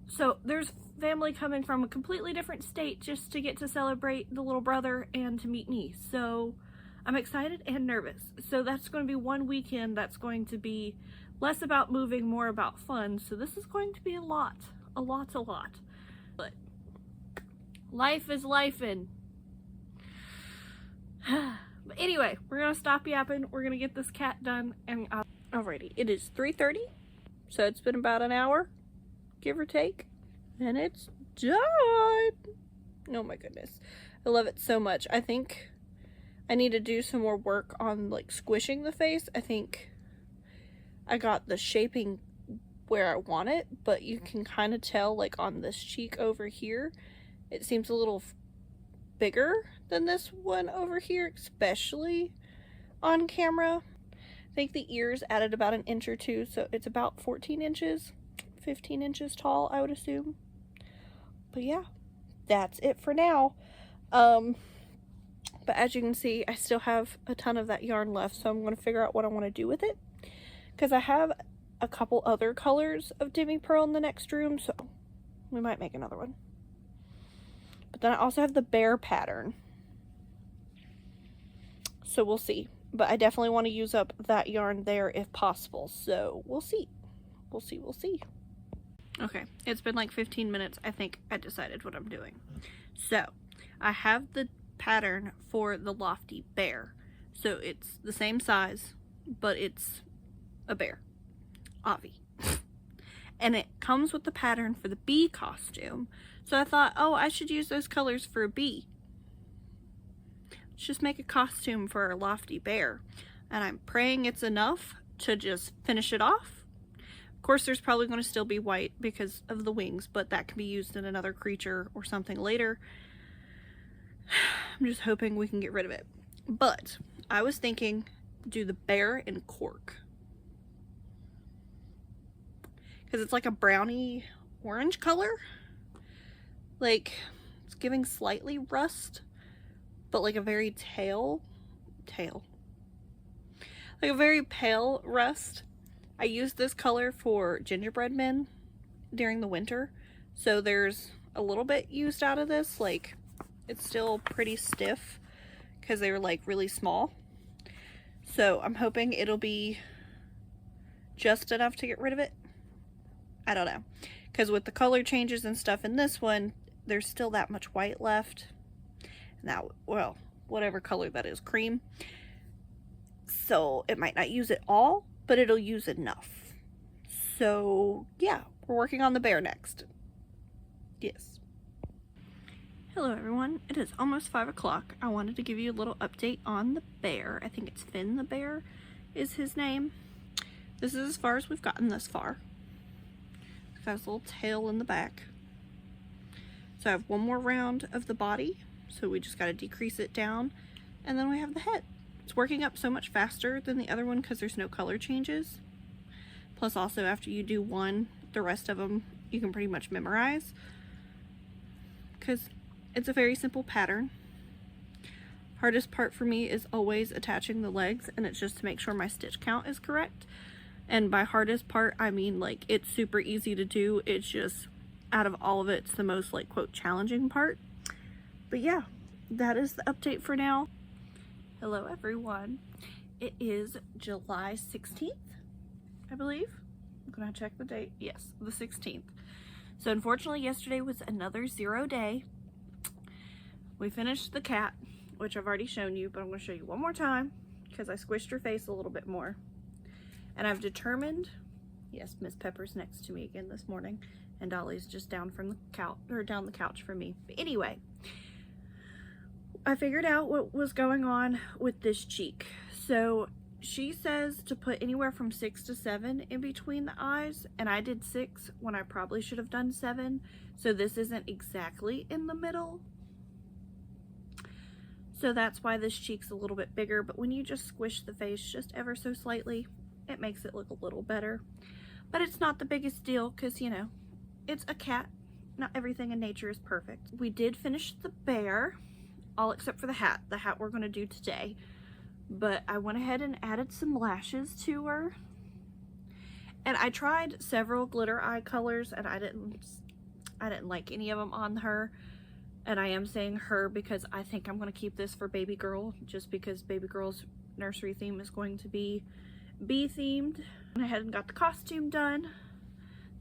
A: so there's family coming from a completely different state just to get to celebrate the little brother and to meet me. So I'm excited and nervous. So that's going to be one weekend that's going to be less about moving, more about fun. So this is going to be a lot. But life is lifing. But anyway, we're going to stop yapping. We're going to get this cat done. And alrighty, it is 3:30. So it's been about an hour, give or take. And it's done. Oh my goodness. I love it so much. I think I need to do some more work on like squishing the face. I think I got the shaping where I want it, but you can kind of tell like on this cheek over here, it seems a little bigger than this one over here, especially on camera. I think the ears added about an inch or two, so it's about 14 inches, 15 inches tall, I would assume. But yeah, that's it for now. But as you can see, I still have a ton of that yarn left, so I'm going to figure out what I want to do with it. Because I have a couple other colors of demi pearl in the next room, so we might make another one. But then I also have the bear pattern. So we'll see. But I definitely want to use up that yarn there if possible, so we'll see. We'll see. Okay, it's been like 15 minutes. I think I decided what I'm doing. So, I have the pattern for the lofty bear. So it's the same size, but it's a bear. Avi. And it comes with the pattern for the bee costume. So I thought, oh, I should use those colors for a bee. Let's just make a costume for a lofty bear. And I'm praying it's enough to just finish it off. Of course, there's probably going to still be white because of the wings, but that can be used in another creature or something later. I'm just hoping we can get rid of it. But I was thinking do the bear in cork. Because it's like a brownie orange color. Like, it's giving slightly rust, but like a very like a very pale rust. I used this color for gingerbread men during the winter, so there's a little bit used out of this. Like, it's still pretty stiff because they were like really small, so I'm hoping it'll be just enough to get rid of it. I don't know, because with the color changes and stuff in this one, there's still that much white left. Now, well, whatever color that is, cream. So it might not use it all, but it'll use enough. So yeah, we're working on the bear next. Yes. Hello everyone, it is almost 5 o'clock. I wanted to give you a little update on the bear. I think it's Finn the bear is his name. This is as far as we've gotten thus far. It's got his little tail in the back. So I have one more round of the body. So we just got to decrease it down, and then we have the head. It's working up so much faster than the other one because there's no color changes. Plus also after you do one, the rest of them you can pretty much memorize because it's a very simple pattern. Hardest part for me is always attaching the legs, and it's just to make sure my stitch count is correct. And by hardest part, I mean like it's super easy to do. It's just out of all of it, it's the most like quote challenging part. But yeah, that is the update for now. Hello everyone. It is July 16th, I believe. I'm gonna check the date. Yes, the 16th. So unfortunately yesterday was another 0 day. We finished the cat, which I've already shown you, but I'm gonna show you one more time because I squished her face a little bit more. And I've determined, yes, Miss Pepper's next to me again this morning, and Dolly's just down from the couch, or down the couch from me. But anyway, I figured out what was going on with this cheek. So she says to put anywhere from 6 to 7 in between the eyes, and I did 6 when I probably should have done 7. So this isn't exactly in the middle. So that's why this cheek's a little bit bigger, but when you just squish the face just ever so slightly, it makes it look a little better. But it's not the biggest deal because, you know, it's a cat. Not everything in nature is perfect. We did finish the bear, all except for the hat. The hat we're going to do today. But I went ahead and added some lashes to her. And I tried several glitter eye colors and I didn't like any of them on her. And I am saying her because I think I'm going to keep this for baby girl, just because baby girl's nursery theme is going to be bee themed. I went ahead and got the costume done.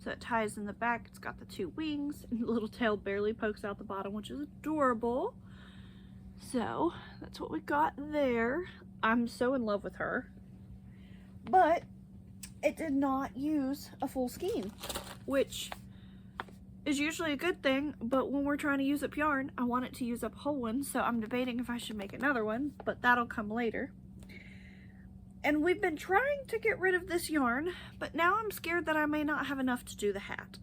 A: So it ties in the back. It's got the 2 wings and the little tail barely pokes out the bottom, which is adorable. So that's what we got there. I'm so in love with her. But it did not use a full skein, which is usually a good thing, but when we're trying to use up yarn, I want it to use up a whole one, so I'm debating if I should make another one, but that'll come later. And we've been trying to get rid of this yarn, but now I'm scared that I may not have enough to do the hat.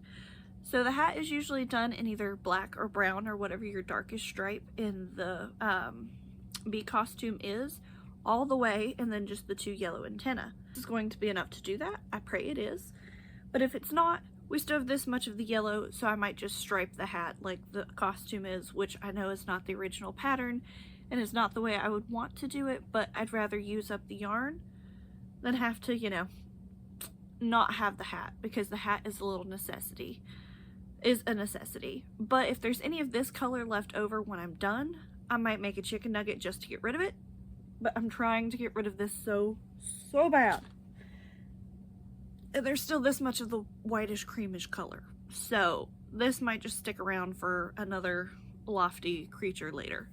A: So the hat is usually done in either black or brown or whatever your darkest stripe in the bee costume is, all the way, and then just the 2 yellow antennae. This is going to be enough to do that. I pray it is. But if it's not, we still have this much of the yellow, so I might just stripe the hat like the costume is, which I know is not the original pattern and is not the way I would want to do it, but I'd rather use up the yarn than have to, you know, not have the hat, because the hat is a little necessity. But if there's any of this color left over when I'm done, I might make a chicken nugget just to get rid of it. But I'm trying to get rid of this so bad. And there's still this much of the whitish creamish color. So this might just stick around for another lofty creature later.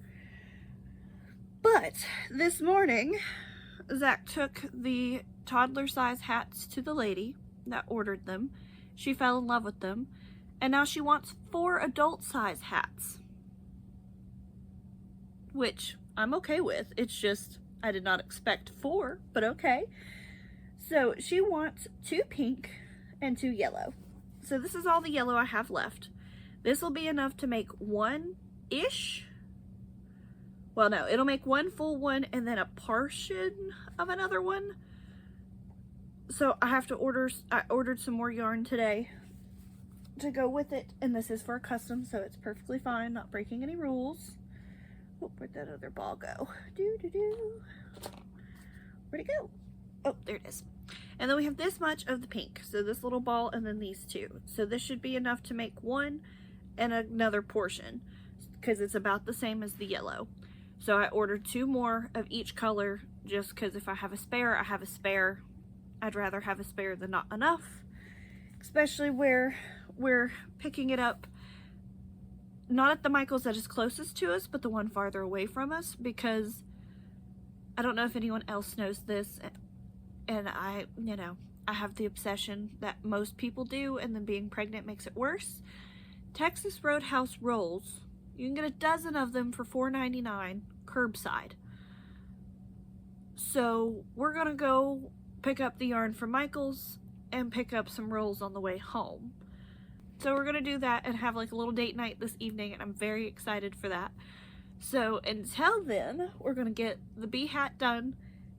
A: But this morning, Zach took the toddler size hats to the lady that ordered them. She fell in love with them. And now she wants 4 adult size hats. Which I'm okay with. It's just, I did not expect 4, but okay. So she wants 2 pink and 2 yellow. So this is all the yellow I have left. This will be enough to make 1-ish. Well, no, it'll make 1 full one and then a portion of another one. So I ordered some more yarn today to go with it. And this is for a custom, so it's perfectly fine, not breaking any rules. Oh, where'd that other ball go? Where'd it go? Oh, there it is. And then we have this much of the pink. So this little ball and then these 2. So this should be enough to make 1 and another portion, because it's about the same as the yellow. So I ordered 2 more of each color, just because if I have a spare, I have a spare. I'd rather have a spare than not enough, especially where we're picking it up not at the Michael's that is closest to us, but the one farther away from us, because I don't know if anyone else knows this, and I have the obsession that most people do, and then being pregnant makes it worse. Texas Roadhouse rolls, you can get a dozen of them for $4.99 curbside. So we're gonna go pick up the yarn from Michael's and pick up some rolls on the way home. So we're gonna do that and have like a little date night this evening, and I'm very excited for that. So until then, we're gonna get the bee hat done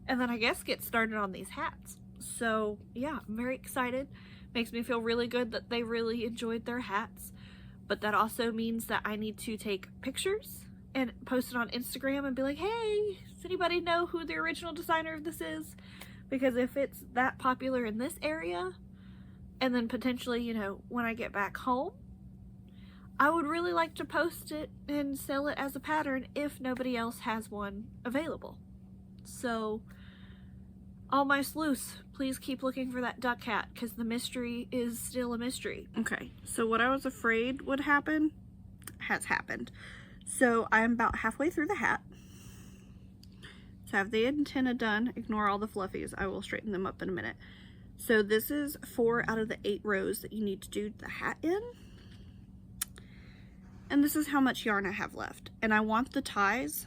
A: and then I guess get started on these hats. So yeah, I'm very excited. Makes me feel really good that they really enjoyed their hats. But that also means that I need to take pictures and post it on Instagram and be like, hey, does anybody know who the original designer of this is? Because if it's that popular in this area, and then potentially, you know, when I get back home, I would really like to post it and sell it as a pattern if nobody else has one available. So, all my sleuths, please keep looking for that duck hat, because the mystery is still a mystery. Okay, so what I was afraid would happen has happened. So I'm about halfway through the hat. So I have the antenna done. Ignore all the fluffies. I will straighten them up in a minute. So this is 4 out of the 8 rows that you need to do the hat in. And this is how much yarn I have left. And I want the ties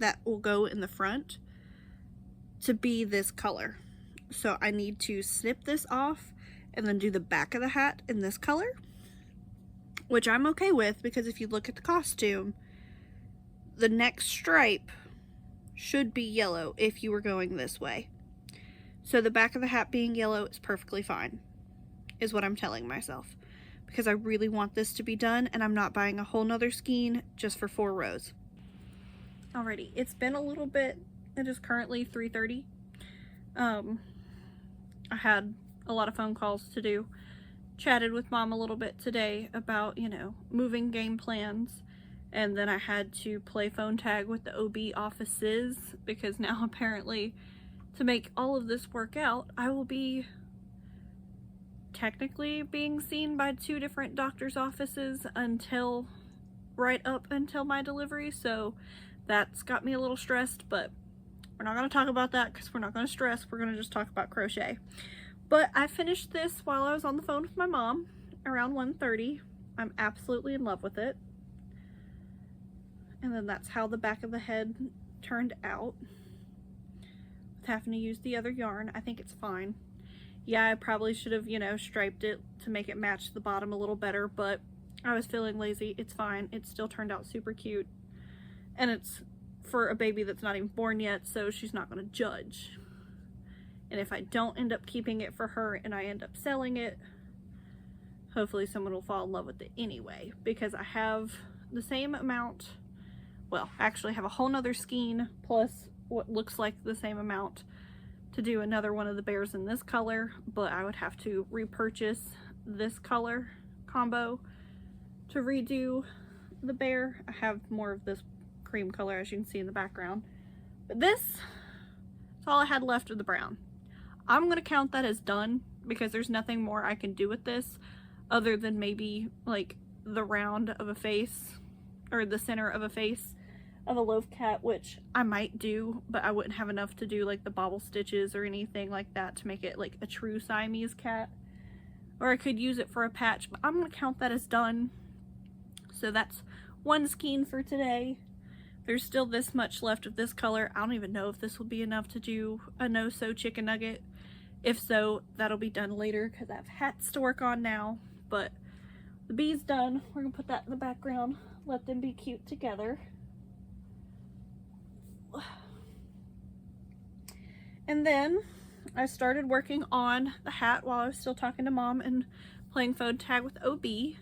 A: that will go in the front to be this color. So I need to snip this off and then do the back of the hat in this color, which I'm okay with, because if you look at the costume, the next stripe should be yellow if you were going this way. So the back of the hat being yellow is perfectly fine, is what I'm telling myself, because I really want this to be done and I'm not buying a whole nother skein just for 4 rows. Alrighty, it's been a little bit. It is currently 3:30. I had a lot of phone calls to do. Chatted with Mom a little bit today about, you know, moving game plans. And then I had to play phone tag with the OB offices because now apparently to make all of this work out, I will be technically being seen by 2 different doctor's offices until right up until my delivery. So that's got me a little stressed, but we're not going to talk about that because we're not going to stress. We're going to just talk about crochet. But I finished this while I was on the phone with my mom around 1:30. I'm absolutely in love with it. And then that's how the back of the head turned out. With having to use the other yarn, I think it's fine. Yeah, I probably should have, you know, striped it to make it match the bottom a little better, but I was feeling lazy. It's fine. It still turned out super cute. And it's for a baby that's not even born yet, so she's not going to judge. And if I don't end up keeping it for her and I end up selling it, hopefully someone will fall in love with it anyway, because I have the same amount, well, actually have a whole nother skein plus what looks like the same amount to do another one of the bears in this color, but I would have to repurchase this color combo to redo the bear. I have more of this cream color, as you can see in the background, but this is all I had left of the brown. I'm gonna count that as done because there's nothing more I can do with this other than maybe like the round of a face or the center of a face of a loaf cat, which I might do, but I wouldn't have enough to do like the bobble stitches or anything like that to make it like a true Siamese cat. Or I could use it for a patch, but I'm gonna count that as done. So that's 1 skein for today. There's still this much left of this color. I don't even know if this will be enough to do a no-sew chicken nugget. If so, that'll be done later because I have hats to work on now. But the bee's done. We're gonna put that in the background, let them be cute together. And then I started working on the hat while I was still talking to Mom and playing phone tag with OB.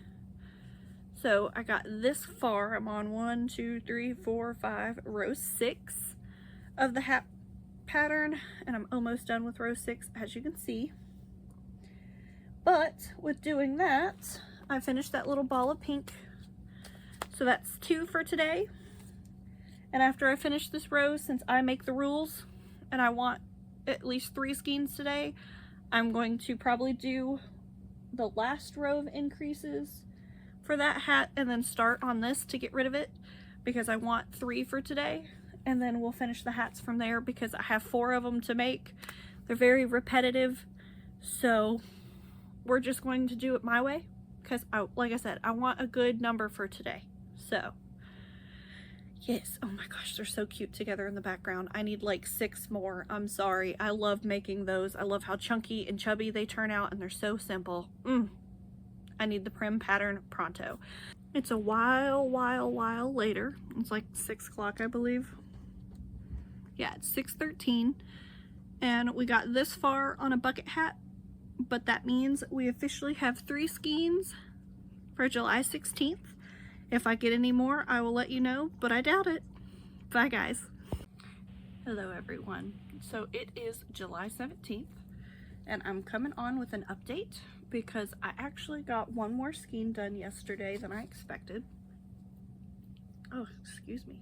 A: So I got this far. I'm on 1, 2, 3, 4, 5, row 6 of the hat pattern, and I'm almost done with row 6, as you can see. But with doing that, I finished that little ball of pink. So that's 2 for today. And after I finish this row, since I make the rules and I want at least 3 skeins today, I'm going to probably do the last row of increases for that hat and then start on this to get rid of it because I want 3 for today, and then we'll finish the hats from there because I have 4 of them to make. They're very repetitive, so we're just going to do it my way because like I said, I want a good number for today. So yes, oh my gosh, they're so cute together in the background. I need like 6 more. I'm sorry. I love making those. I love how chunky and chubby they turn out, and they're so simple. I need the prim pattern pronto. It's a while later. It's like 6 o'clock, I believe. Yeah, it's 6:13. And we got this far on a bucket hat, but that means we officially have 3 skeins for July 16th. If I get any more, I will let you know, but I doubt it. Bye, guys. Hello, everyone. So it is July 17th, and I'm coming on with an update because I actually got 1 more skein done yesterday than I expected. Oh, excuse me.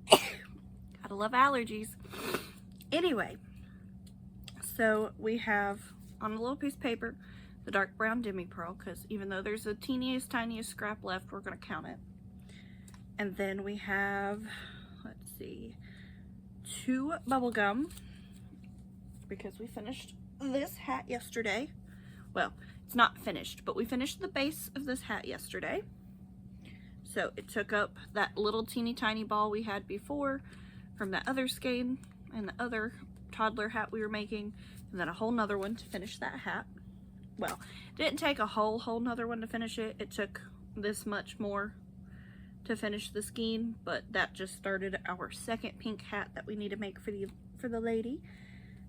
A: Gotta love allergies. Anyway, so we have on a little piece of paper the dark brown demi pearl, because even though there's a teeniest tiniest scrap left, we're gonna count it. And then we have, let's see, 2 bubble gum, because we finished this hat yesterday. Well, it's not finished, but we finished the base of this hat yesterday. So it took up that little teeny tiny ball we had before from that other skein and the other toddler hat we were making, and then a whole nother one to finish that hat. Well, it didn't take a whole nother one to finish it. It took this much more to finish the skein, but that just started our second pink hat that we need to make for the lady.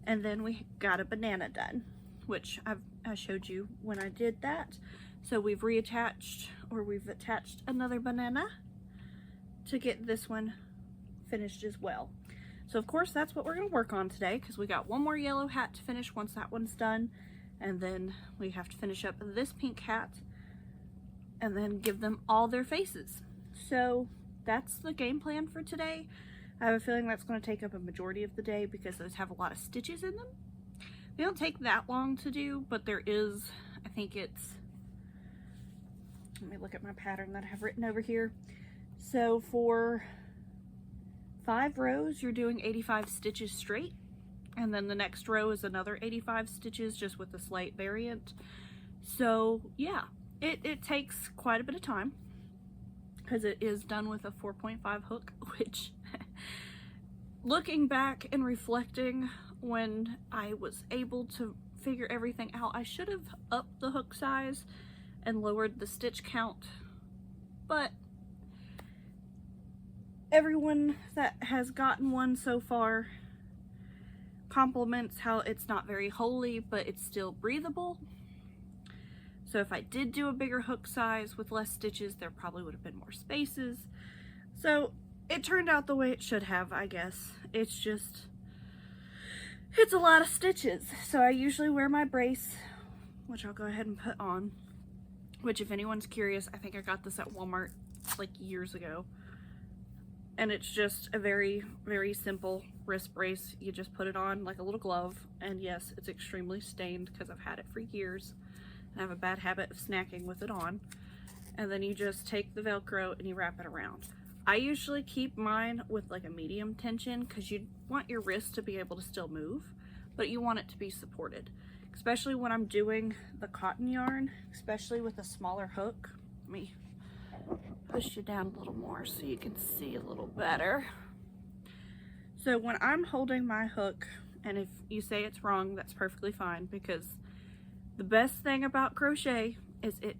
A: And then we got a banana done, which I showed you when I did that. So we've reattached, or we've attached another banana to get this one finished as well. So of course that's what we're going to work on today, because we got one more yellow hat to finish once that one's done, and then we have to finish up this pink hat and then give them all their faces. So that's the game plan for today. I have a feeling that's going to take up a majority of the day because those have a lot of stitches in them. They don't take that long to do, but there is, I think it's, let me look at my pattern that I have written over here. So for 5 rows, you're doing 85 stitches straight, and then the next row is another 85 stitches just with a slight variant. So yeah, it takes quite a bit of time because it is done with a 4.5 hook, which looking back and reflecting when I was able to figure everything out, I should have upped the hook size and lowered the stitch count, but everyone that has gotten one so far compliments how it's not very holy, but it's still breathable. So if I did do a bigger hook size with less stitches, there probably would have been more spaces. So it turned out the way it should have, I guess. It's just, it's a lot of stitches. So I usually wear my brace, which I'll go ahead and put on, which if anyone's curious, I think I got this at Walmart like years ago. And it's just a very, very simple wrist brace. You just put it on like a little glove, and yes, it's extremely stained because I've had it for years. I have a bad habit of snacking with it on. And then you just take the Velcro and you wrap it around. I usually keep mine with like a medium tension because you want your wrist to be able to still move, but you want it to be supported. Especially when I'm doing the cotton yarn, especially with a smaller hook. Let me push you down a little more so you can see a little better. So when I'm holding my hook, and if you say it's wrong, that's perfectly fine, because the best thing about crochet is it's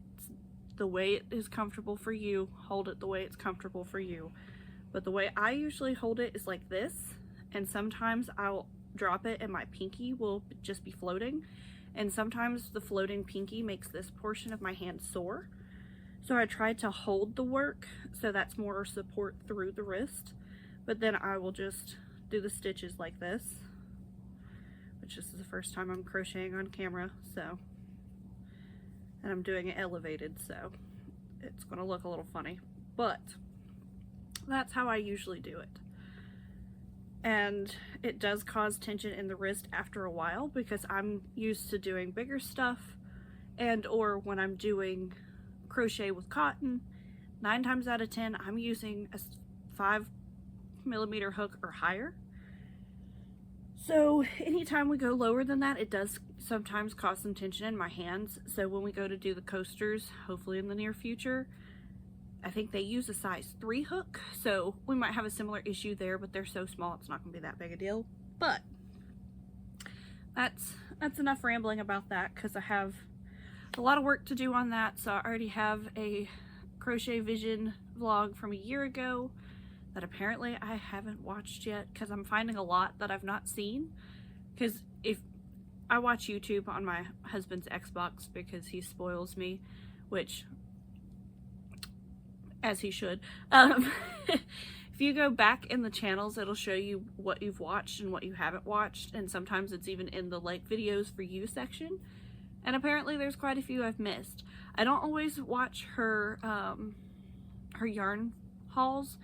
A: the way it is comfortable for you. Hold it the way it's comfortable for you. But the way I usually hold it is like this, and sometimes I'll drop it and my pinky will just be floating, and sometimes the floating pinky makes this portion of my hand sore. So I try to hold the work so that's more support through the wrist, but then I will just do the stitches like this, which this is the first time I'm crocheting on camera, so, and I'm doing it elevated, so it's gonna look a little funny, but that's how I usually do it. And it does cause tension in the wrist after a while because I'm used to doing bigger stuff, and or when I'm doing crochet with cotton, 9 times out of 10 I'm using a 5mm hook or higher. So anytime we go lower than that, it does sometimes cause some tension in my hands. So when we go to do the coasters, hopefully in the near future, I think they use a size 3 hook, so we might have a similar issue there, but they're so small it's not gonna be that big a deal. But that's enough rambling about that, because I have a lot of work to do on that. So I already have a crochet vision vlog from a year ago that apparently I haven't watched yet, because I'm finding a lot that I've not seen. Because if I watch YouTube on my husband's Xbox because he spoils me, which, as he should. If you go back in the channels, it'll show you what you've watched and what you haven't watched, and sometimes it's even in the like videos for you section. And apparently there's quite a few I've missed. I don't always watch her her yarn hauls,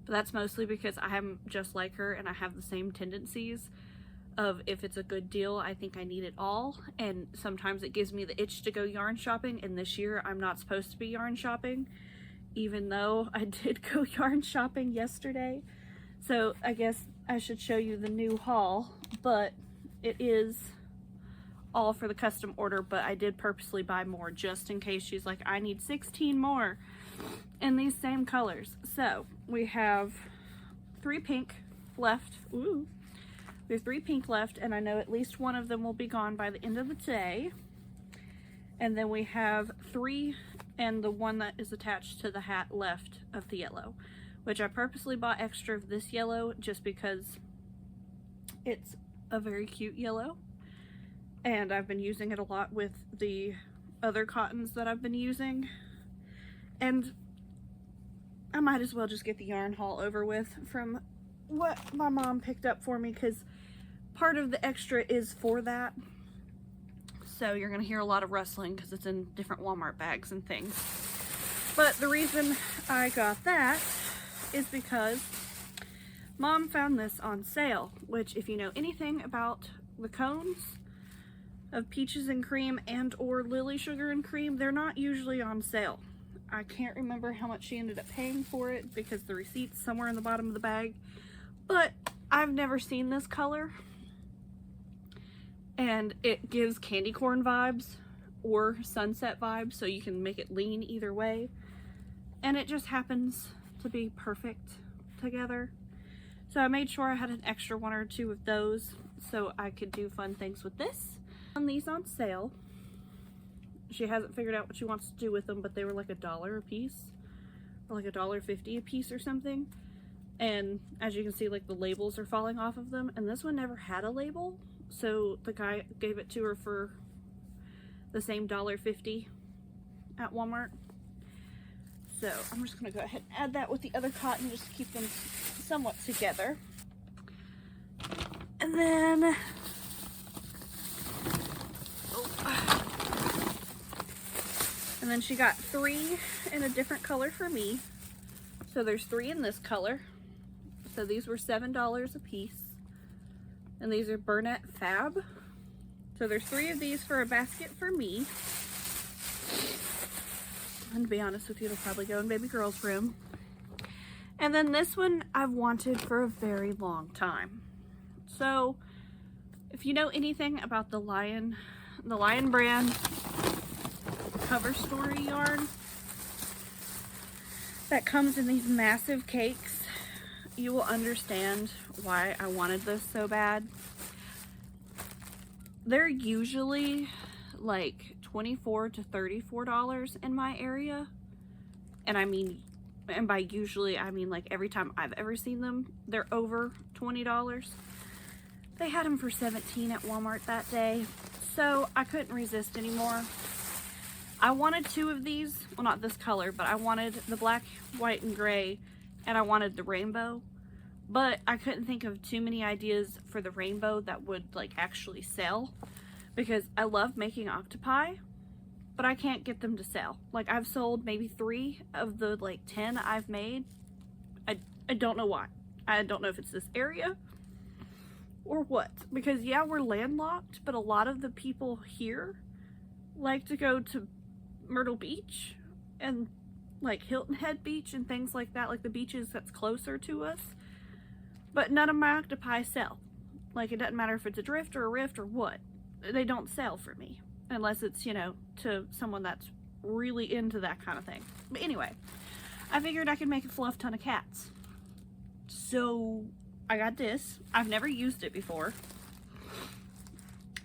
A: but that's mostly because I am just like her and I have the same tendencies of, if it's a good deal, I think I need it all, and sometimes it gives me the itch to go yarn shopping, and this year I'm not supposed to be yarn shopping, even though I did go yarn shopping yesterday. So I guess I should show you the new haul, but it is all for the custom order, but I did purposely buy more just in case she's like, I need 16 more in these same colors. So we have 3 pink left. Ooh. We have 3 pink left, and I know at least one of them will be gone by the end of the day. And then we have 3, and the one that is attached to the hat left of the yellow, which I purposely bought extra of this yellow just because it's a very cute yellow. And I've been using it a lot with the other cottons that I've been using. And I might as well just get the yarn haul over with from what my mom picked up for me because part of the extra is for that. So you're gonna hear a lot of rustling because it's in different Walmart bags and things. But the reason I got that is because Mom found this on sale, which if you know anything about the cones of peaches and cream and or lily sugar and cream, they're not usually on sale. I can't remember how much she ended up paying for it because the receipt's somewhere in the bottom of the bag, but I've never seen this color, and it gives candy corn vibes or sunset vibes, so you can make it lean either way, and it just happens to be perfect together. So I made sure I had an extra 1 or 2 of those so I could do fun things with this. On these on sale, she hasn't figured out what she wants to do with them, but they were like $1 a piece, or like $1.50 a piece or something. And as you can see, like the labels are falling off of them, and this one never had a label, so the guy gave it to her for the same $1.50 at Walmart. So I'm just gonna go ahead and add that with the other cotton just to keep them somewhat together. And then she got 3 in a different color for me. So there's 3 in this color. So these were $7 a piece. And these are Burnett Fab. So there's 3 of these for a basket for me. And to be honest with you, it'll probably go in baby girl's room. And then this one I've wanted for a very long time. So if you know anything about the Lion brand cover story yarn that comes in these massive cakes, you will understand why I wanted this so bad. They're usually like $24 to $34 in my area, and by usually I mean like every time I've ever seen them, they're over $20. They had them for $17 at Walmart that day, so I couldn't resist anymore. I wanted 2 of these, well not this color, but I wanted the black, white, and gray, and I wanted the rainbow, but I couldn't think of too many ideas for the rainbow that would like actually sell, because I love making octopi, but I can't get them to sell. Like I've sold maybe 3 of the like 10 I've made. I don't know why. I don't know if it's this area or what, because yeah, we're landlocked, but a lot of the people here like to go to Myrtle Beach and like Hilton Head Beach and things like that, like the beaches that's closer to us, but none of my octopi sell. Like it doesn't matter if it's a drift or a rift or what, they don't sell for me unless it's, you know, to someone that's really into that kind of thing. But anyway, I figured I could make a fluff ton of cats, so I got this. I've never used it before.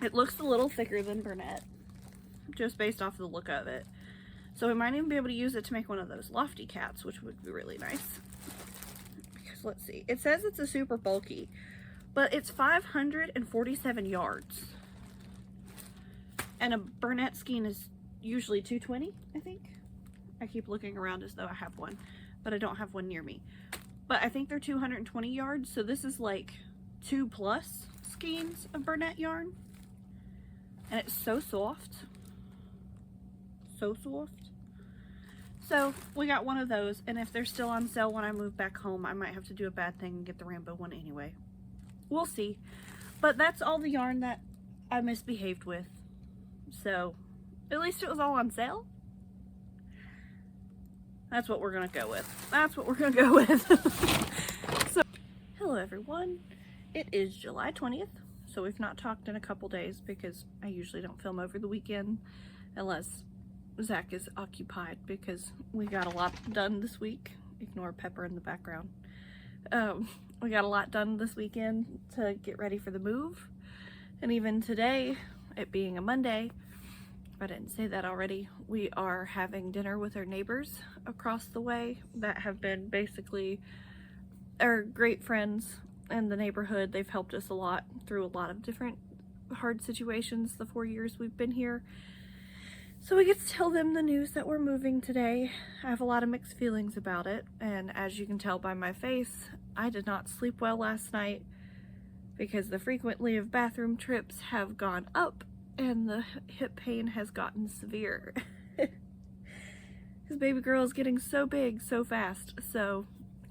A: It looks a little thicker than Burnett, just based off the look of it. So we might even be able to use it to make one of those lofty cats, which would be really nice. Because let's see, it says it's a super bulky, but it's 547 yards. And a Burnett skein is usually 220, I think. I keep looking around as though I have one, but I don't have one near me. But I think they're 220 yards, so this is like 2+ skeins of Burnett yarn. And it's so soft. So soft. So we got one of those, and if they're still on sale when I move back home, I might have to do a bad thing and get the rainbow one anyway. We'll see. But that's all the yarn that I misbehaved with. So at least it was all on sale. That's what we're gonna go with. That's what we're gonna go with. So, hello everyone. It is July 20th. So we've not talked in a couple days because I usually don't film over the weekend unless Zach is occupied, because we got a lot done this week. Ignore Pepper in the background. We got a lot done this weekend to get ready for the move. And even today, it being a Monday, if I didn't say that already, we are having dinner with our neighbors across the way that have been basically our great friends in the neighborhood. They've helped us a lot through a lot of different hard situations the 4 years we've been here. So we get to tell them the news that we're moving today. I have a lot of mixed feelings about it, and as you can tell by my face, I did not sleep well last night because the frequency of bathroom trips have gone up and the hip pain has gotten severe. Because baby girl is getting so big so fast. So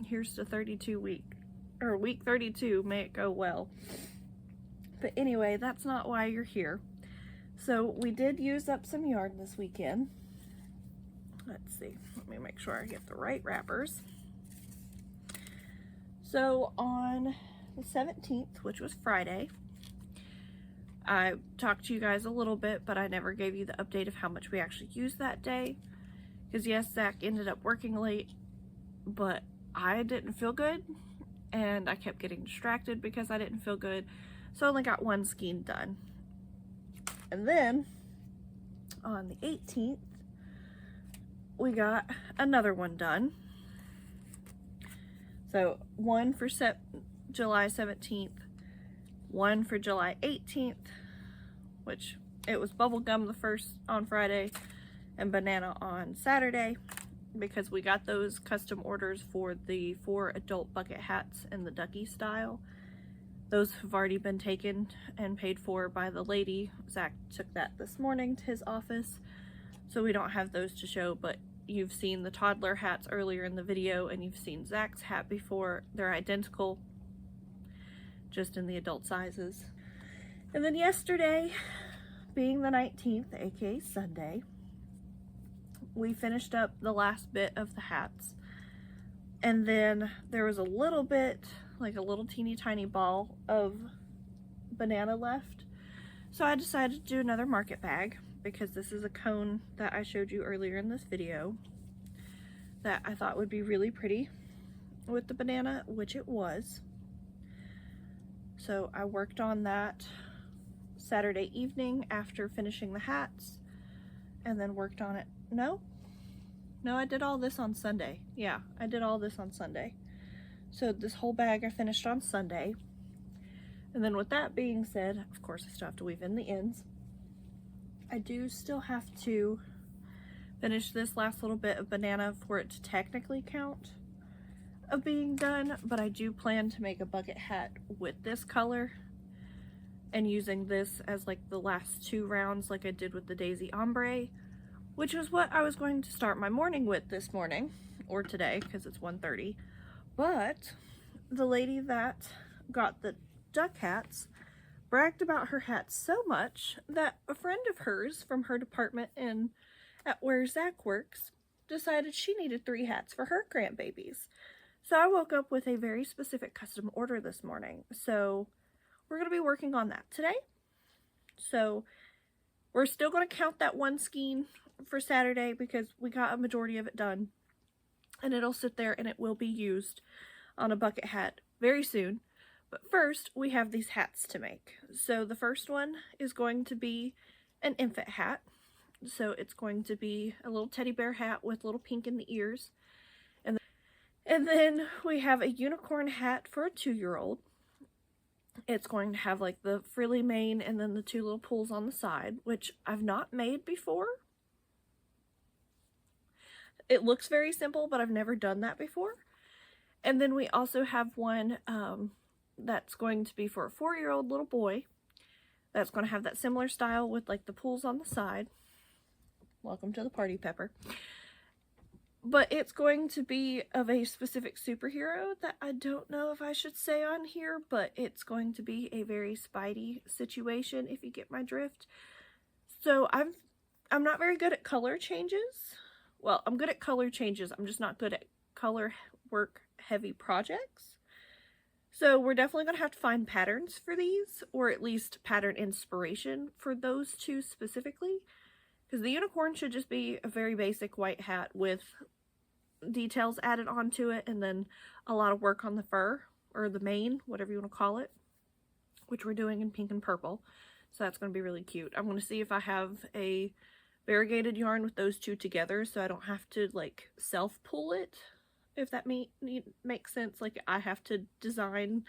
A: here's the 32 week, or week 32, may it go well. But anyway, that's not why you're here. So we did use up some yarn this weekend. Let's see, let me make sure I get the right wrappers. So on the 17th, which was Friday, I talked to you guys a little bit, but I never gave you the update of how much we actually used that day. Because yes, Zach ended up working late, but I didn't feel good, and I kept getting distracted because I didn't feel good, so I only got one skein done. And then on the 18th, we got another one done. So one for July 17th, one for July 18th, which it was bubblegum the first on Friday, and banana on Saturday, because we got those custom orders for the 4 adult bucket hats in the ducky style. Those have already been taken and paid for by the lady. Zach took that this morning to his office, so we don't have those to show, but you've seen the toddler hats earlier in the video, and you've seen Zach's hat before. They're identical, just in the adult sizes. And then yesterday, being the 19th, aka Sunday, we finished up the last bit of the hats, and then there was a little bit, like a little teeny tiny ball of banana left, so I decided to do another market bag, because this is a cone that I showed you earlier in this video that I thought would be really pretty with the banana, which it was. So I worked on that Saturday evening after finishing the hats, and then worked on it. No, I did all this on Sunday. Yeah, I did all this on Sunday. So this whole bag I finished on Sunday. And then with that being said, of course I still have to weave in the ends. I do still have to finish this last little bit of banana for it to technically count of being done, but I do plan to make a bucket hat with this color and using this as like the last 2 rounds like I did with the Daisy Ombre, which was what I was going to start my morning with this morning, or today, because it's 1:30. But the lady that got the duck hats bragged about her hats so much that a friend of hers from her department at where Zach works decided she needed 3 hats for her grandbabies. So I woke up with a very specific custom order this morning. So we're going to be working on that today. So we're still going to count that one skein for Saturday because we got a majority of it done. And it'll sit there and it will be used on a bucket hat very soon. But first, we have these hats to make. So the first one is going to be an infant hat. So it's going to be a little teddy bear hat with little pink in the ears. And then we have a unicorn hat for a 2-year-old. It's going to have like the frilly mane and then the 2 little pulls on the side, which I've not made before. It looks very simple, but I've never done that before. And then we also have one that's going to be for a 4-year-old little boy. That's going to have that similar style with like the pulls on the side. Welcome to the party, Pepper. But it's going to be of a specific superhero that I don't know if I should say on here, but it's going to be a very Spidey situation, if you get my drift. So I'm not very good at color changes. Well, I'm good at color changes. I'm just not good at color work heavy projects. So we're definitely going to have to find patterns for these, or at least pattern inspiration for those 2 specifically. Because the unicorn should just be a very basic white hat with details added onto it, and then a lot of work on the fur, or the mane, whatever you want to call it, which we're doing in pink and purple. So that's going to be really cute. I'm going to see if I have a variegated yarn with those 2 together, so I don't have to like self pull it, if that makes sense. Like I have to design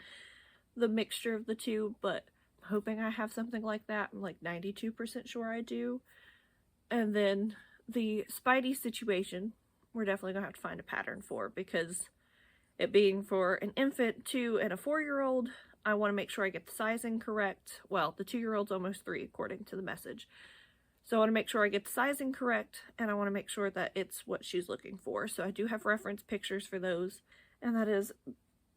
A: the mixture of the 2, but I'm hoping I have something like that. I'm like 92% sure I do. And then the Spidey situation, we're definitely gonna have to find a pattern for, because It being for an infant, 2, and a 4-year-old. I want to make sure I get the sizing correct. Well, the 2-year-old's almost 3 according to the message. So I want to make sure I get the sizing correct, and I want to make sure that it's what she's looking for. So I do have reference pictures for those, and that is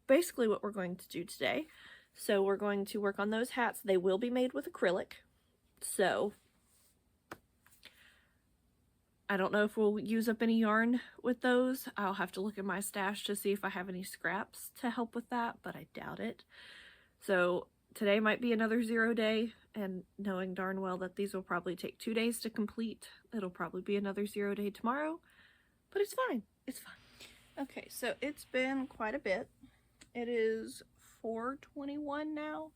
A: basically what we're going to do today. So we're going to work on those hats. They will be made with acrylic. So I don't know if we'll use up any yarn with those. I'll have to look at my stash to see if I have any scraps to help with that, but I doubt it. So today might be another 0 day, and knowing darn well that these will probably take 2 days to complete, it'll probably be another 0 day tomorrow, but it's fine. It's fine. Okay, so it's been quite a bit. It is 4:21 now,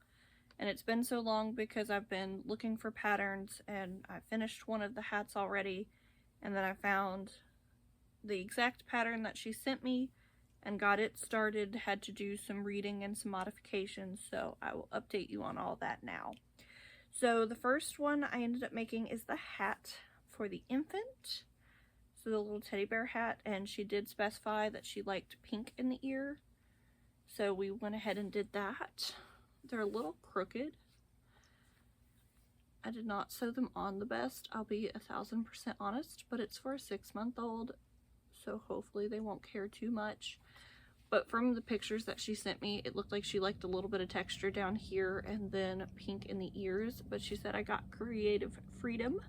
A: and it's been so long because I've been looking for patterns, and I finished one of the hats already, and then I found the exact pattern that she sent me and got it started, had to do some reading and some modifications, so I will update you on all that now. So the first one I ended up making is the hat for the infant, so the little teddy bear hat, and she did specify that she liked pink in the ear, so we went ahead and did that. They're a little crooked. I did not sew them on the best, I'll be 1000% honest, but it's for a 6-month-old, so hopefully they won't care too much. But from the pictures that she sent me, it looked like she liked a little bit of texture down here and then pink in the ears, but she said I got creative freedom.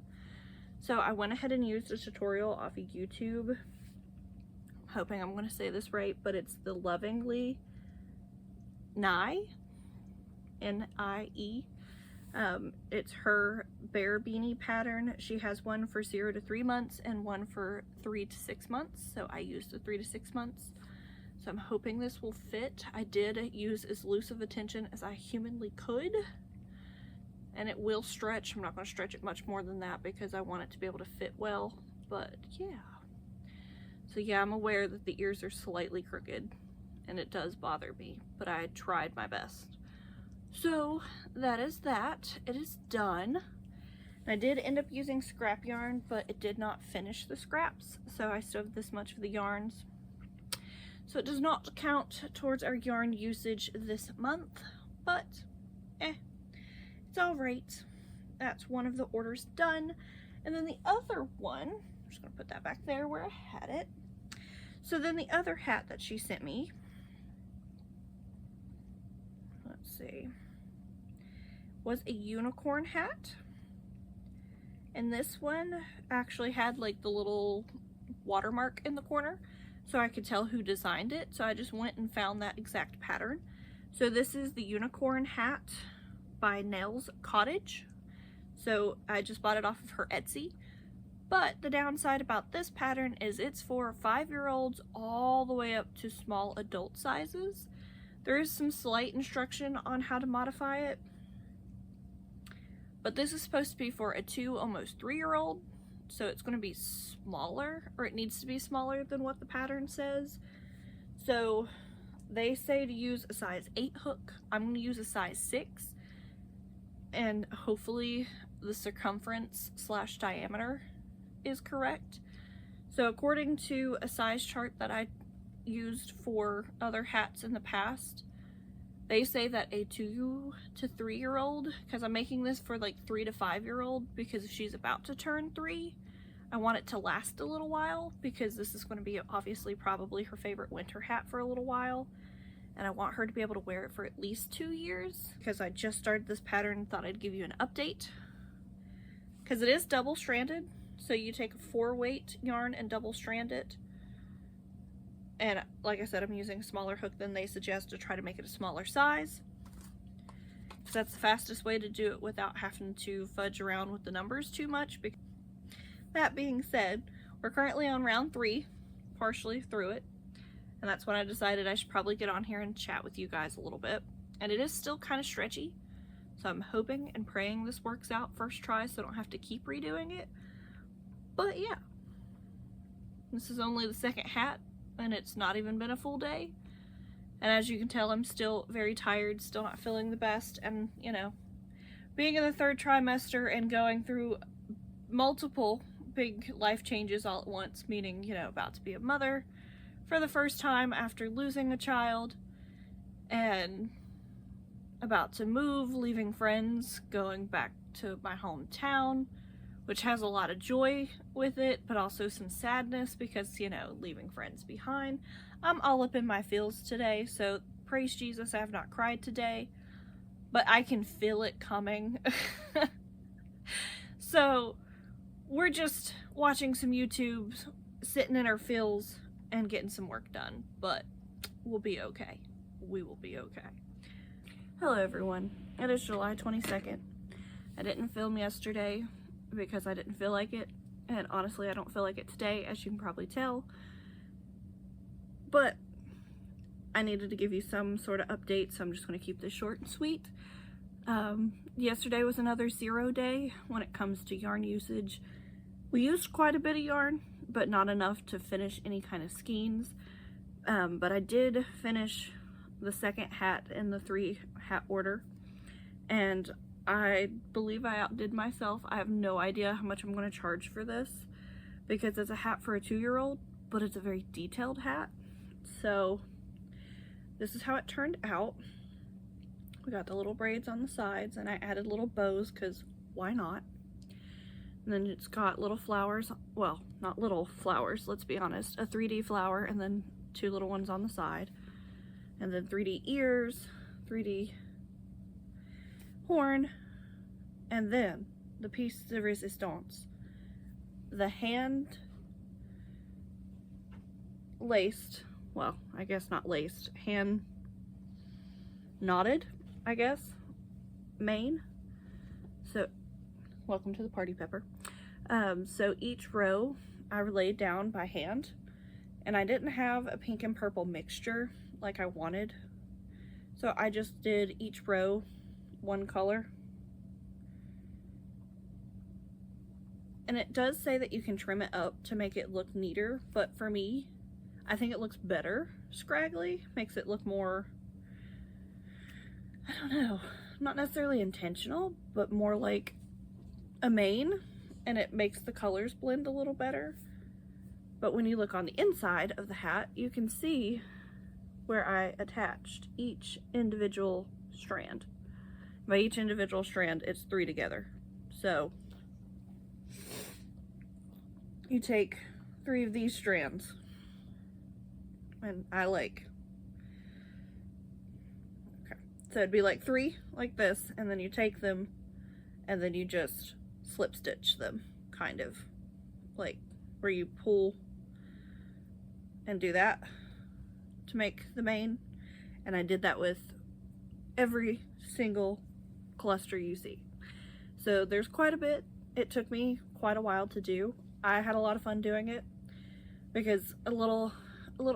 A: So I went ahead and used a tutorial off of YouTube. I'm hoping I'm going to say this right, but it's the Lovingly Nye, N-I-E. It's her bear beanie pattern. She has one for 0 to 3 months and one for 3 to 6 months. So I used the 3 to 6 months. So I'm hoping this will fit. I did use as loose of a tension as I humanly could. And it will stretch. I'm not going to stretch it much more than that because I want it to be able to fit well. But yeah. So yeah, I'm aware that the ears are slightly crooked. And it does bother me. But I tried my best. So that is that. It is done. I did end up using scrap yarn, but it did not finish the scraps. So I still have this much of the yarns. So it does not count towards our yarn usage this month, but it's all right. That's one of the orders done. And then the other one, I'm just gonna put that back there where I had it. So then the other hat that she sent me, let's see, was a unicorn hat. And this one actually had like the little watermark in the corner, so I could tell who designed it. So I just went and found that exact pattern. So this is the unicorn hat by Nella's Cottage. So I just bought it off of her Etsy. But the downside about this pattern is it's for 5-year-olds all the way up to small adult sizes. There is some slight instruction on how to modify it. But this is supposed to be for a 2, almost 3-year-old. So it's going to be smaller, or it needs to be smaller than what the pattern says. So they say to use a size 8 hook. I'm going to use a size 6. And hopefully the circumference / diameter is correct. So according to a size chart that I used for other hats in the past, they say that a 2 to 3-year-old, because I'm making this for like 3 to 5-year-old, because if she's about to turn 3, I want it to last a little while, because this is going to be obviously probably her favorite winter hat for a little while, and I want her to be able to wear it for at least 2 years. Because I just started this pattern and thought I'd give you an update, because it is double stranded, so you take a 4-weight yarn and double strand it. And like I said, I'm using a smaller hook than they suggest to try to make it a smaller size. So that's the fastest way to do it without having to fudge around with the numbers too much. That being said, we're currently on round 3, partially through it. And that's when I decided I should probably get on here and chat with you guys a little bit. And it is still kind of stretchy. So I'm hoping and praying this works out first try so I don't have to keep redoing it. But yeah. This is only the second hat. And it's not even been a full day. And as you can tell, I'm still very tired, still not feeling the best. And, you know, being in the 3rd trimester and going through multiple big life changes all at once, meaning, you know, about to be a mother, for the first time after losing a child and about to move, leaving friends, going back to my hometown, which has a lot of joy with it, but also some sadness because, you know, leaving friends behind. I'm all up in my feels today, so praise Jesus, I have not cried today, but I can feel it coming. So we're just watching some YouTubes, sitting in our feels, and getting some work done, but we'll be okay. We will be okay. Hello everyone, it is July 22nd. I didn't film yesterday because I didn't feel like it, and honestly I don't feel like it today, as you can probably tell, but I needed to give you some sort of update, so I'm just going to keep this short and sweet. Yesterday was another 0 day when it comes to yarn usage. We used quite a bit of yarn, but not enough to finish any kind of skeins, but I did finish the second hat in the 3 hat order, and I believe I outdid myself. I have no idea how much I'm going to charge for this because it's a hat for a 2-year-old, but it's a very detailed hat. So this is how it turned out. We got the little braids on the sides, and I added little bows because why not? And then it's got little flowers, well, not little flowers, let's be honest, a 3D flower and then 2 little ones on the side, and then 3D ears, 3D horn, and then the piece de resistance, the hand laced, well, I guess not laced, hand knotted, I guess, mane. So welcome to the party, Pepper. So each row I laid down by hand, and I didn't have a pink and purple mixture like I wanted, so I just did each row one color. And it does say that you can trim it up to make it look neater, but for me, I think it looks better scraggly, makes it look more, I don't know, not necessarily intentional, but more like a mane, and it makes the colors blend a little better. But when you look on the inside of the hat, you can see where I attached each individual strand. By each individual strand, it's 3 together. So you take 3 of these strands, and I like, okay, so it'd be like 3 like this, and then you take them and then you just slip stitch them, kind of like where you pull and do that to make the mane. And I did that with every single cluster you see. So there's quite a bit. It took me quite a while to do. I had a lot of fun doing it because a little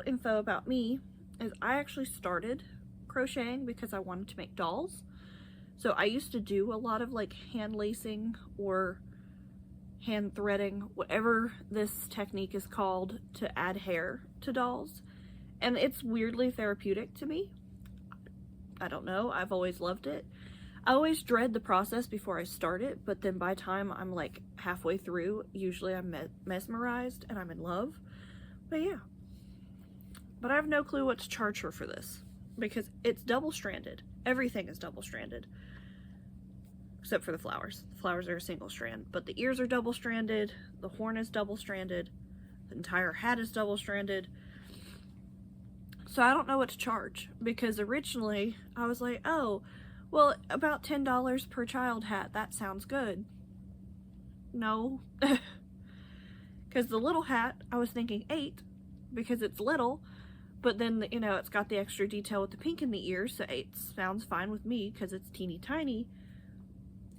A: info about me is I actually started crocheting because I wanted to make dolls. So I used to do a lot of like hand lacing or hand threading, whatever this technique is called, to add hair to dolls. And it's weirdly therapeutic to me. I don't know, I've always loved it. I always dread the process before I start it, but then by the time I'm like halfway through, usually I'm mesmerized and I'm in love. But yeah. But I have no clue what to charge her for this because it's double-stranded. Everything is double-stranded. Except for the flowers. The flowers are a single strand, but the ears are double-stranded, the horn is double-stranded, the entire hat is double-stranded. So I don't know what to charge because originally I was like, oh, well, about $10 per child hat, that sounds good. No, because the little hat, I was thinking $8 because it's little, but then, you know, it's got the extra detail with the pink in the ears, so $8 sounds fine with me because it's teeny tiny.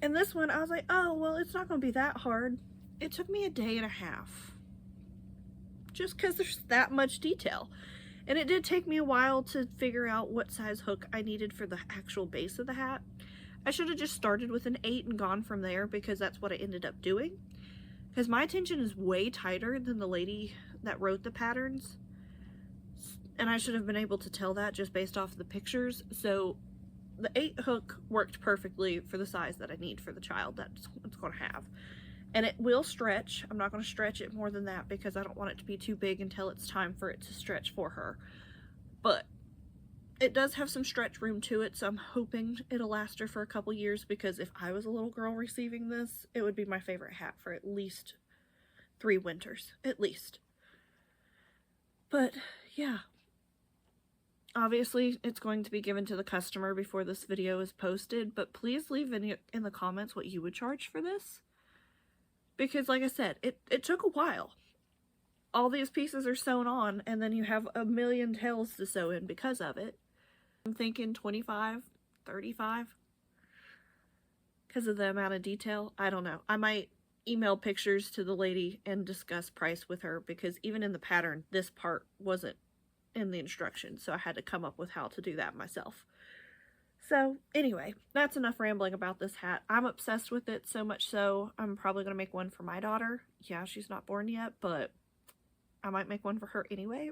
A: And this one, I was like, oh, well, it's not going to be that hard. It took me a day and a half just because there's that much detail. And it did take me a while to figure out what size hook I needed for the actual base of the hat. I should have just started with an 8 and gone from there because that's what I ended up doing. Because my attention is way tighter than the lady that wrote the patterns. And I should have been able to tell that just based off the pictures. So the 8 hook worked perfectly for the size that I need for the child that's it's going to have. And it will stretch. I'm not going to stretch it more than that because I don't want it to be too big until it's time for it to stretch for her. But it does have some stretch room to it, so I'm hoping it'll last her for a couple years, because if I was a little girl receiving this, it would be my favorite hat for at least 3 winters. At least. But, yeah. Obviously, it's going to be given to the customer before this video is posted, but please leave in the comments what you would charge for this. Because, like I said, it took a while. All these pieces are sewn on, and then you have a million tails to sew in because of it. I'm thinking 25, 35. Because of the amount of detail. I don't know. I might email pictures to the lady and discuss price with her, because even in the pattern, this part wasn't in the instructions, so I had to come up with how to do that myself. So, anyway, that's enough rambling about this hat. I'm obsessed with it, so much so I'm probably going to make one for my daughter. Yeah, she's not born yet, but I might make one for her anyway.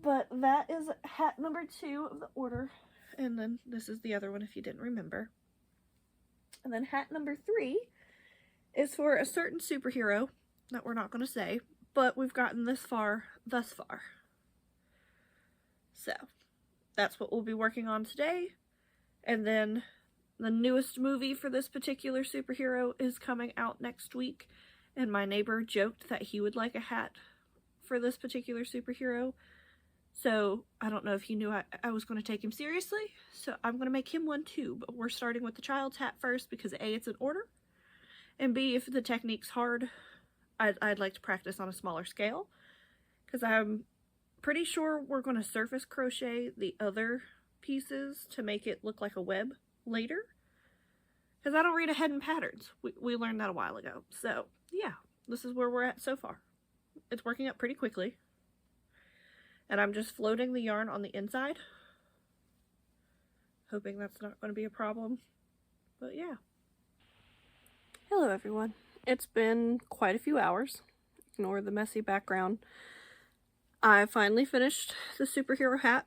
A: But that is hat number 2 of the order. And then this is the other one if you didn't remember. And then hat number 3 is for a certain superhero that we're not going to say, but we've gotten this far thus far. So, that's what we'll be working on today. And then the newest movie for this particular superhero is coming out next week. And my neighbor joked that he would like a hat for this particular superhero. So, I don't know if he knew I was going to take him seriously. So, I'm going to make him one too. But we're starting with the child's hat first because A, it's an order. And B, if the technique's hard, I'd like to practice on a smaller scale. Because I'm pretty sure we're going to surface crochet the other pieces to make it look like a web later. Because I don't read ahead in patterns. We learned that a while ago. So, yeah, this is where we're at so far. It's working up pretty quickly. And I'm just floating the yarn on the inside. Hoping that's not going to be a problem. But yeah. Hello everyone. It's been quite a few hours. Ignore the messy background. I finally finished the superhero hat.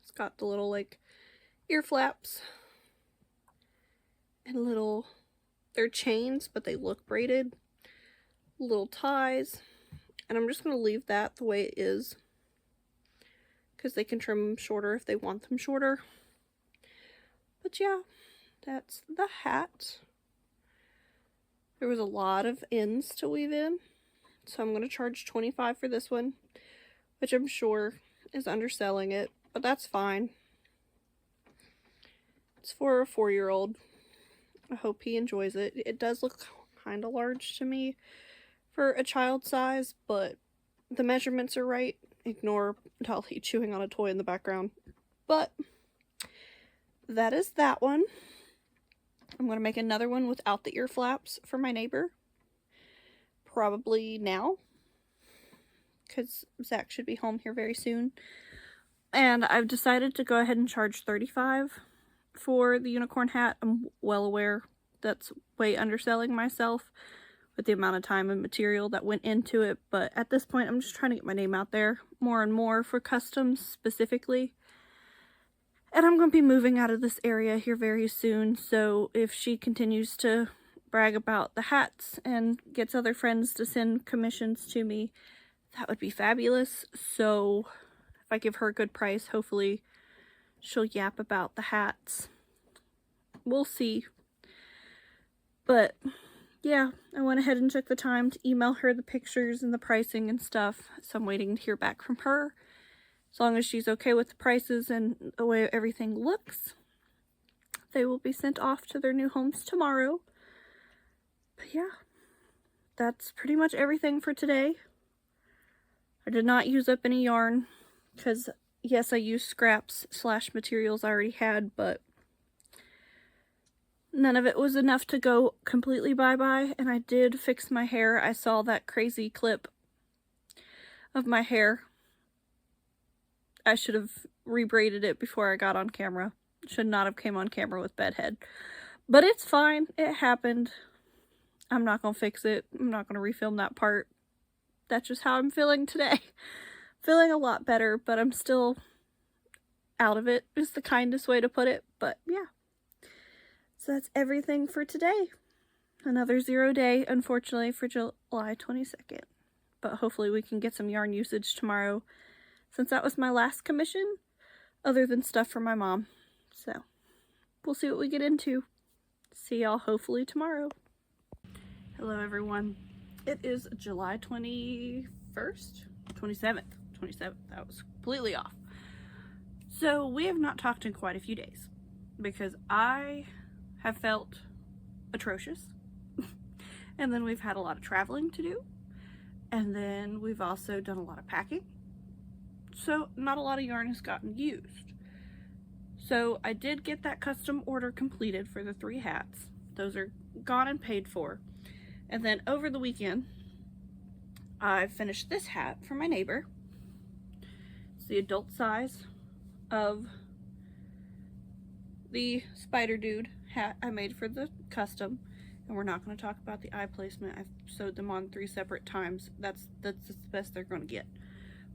A: It's got the little like ear flaps. And little, they're chains, but they look braided. Little ties. And I'm just going to leave that the way it is. Because they can trim them shorter if they want them shorter. But yeah, that's the hat. There was a lot of ends to weave in. So I'm going to charge $25 for this one. Which I'm sure is underselling it. But that's fine. It's for a 4-year-old. I hope he enjoys it. It does look kind of large to me for a child size, but the measurements are right. Ignore Dolly chewing on a toy in the background. But that is that one. I'm going to make another one without the ear flaps for my neighbor. Probably now. Because Zach should be home here very soon. And I've decided to go ahead and charge $35 for the unicorn hat. I'm well aware that's way underselling myself with the amount of time and material that went into it. But at this point, I'm just trying to get my name out there more and more for customs specifically. And I'm going to be moving out of this area here very soon. So if she continues to brag about the hats and gets other friends to send commissions to me, that would be fabulous. So if I give her a good price, hopefully she'll yap about the hats. We'll see. But yeah, I went ahead and took the time to email her the pictures and the pricing and stuff. So I'm waiting to hear back from her. As long as she's okay with the prices and the way everything looks, they will be sent off to their new homes tomorrow. But yeah, that's pretty much everything for today. I did not use up any yarn because, yes, I used scraps / materials I already had, but none of it was enough to go completely bye-bye. And I did fix my hair. I saw that crazy clip of my hair. I should have rebraided it before I got on camera. Should not have came on camera with bedhead. But it's fine. It happened. I'm not going to fix it. I'm not going to refilm that part. That's just how I'm feeling today. Feeling a lot better, but I'm still out of it is the kindest way to put it. But yeah. So that's everything for today. Another 0 day, unfortunately, for July 22nd. But hopefully we can get some yarn usage tomorrow, since that was my last commission, other than stuff for my mom. So, we'll see what we get into. See y'all hopefully tomorrow. Hello everyone. It is July 21st? 27th. 27th. That was completely off. So, we have not talked in quite a few days, because I have felt atrocious. And then we've had a lot of traveling to do. And then we've also done a lot of packing. So not a lot of yarn has gotten used. So I did get that custom order completed for the 3 hats. Those are gone and paid for. And then over the weekend, I finished this hat for my neighbor. It's the adult size of the Spider Dude hat I made for the custom. And we're not going to talk about the eye placement. I've sewed them on 3 separate times. That's the best they're going to get.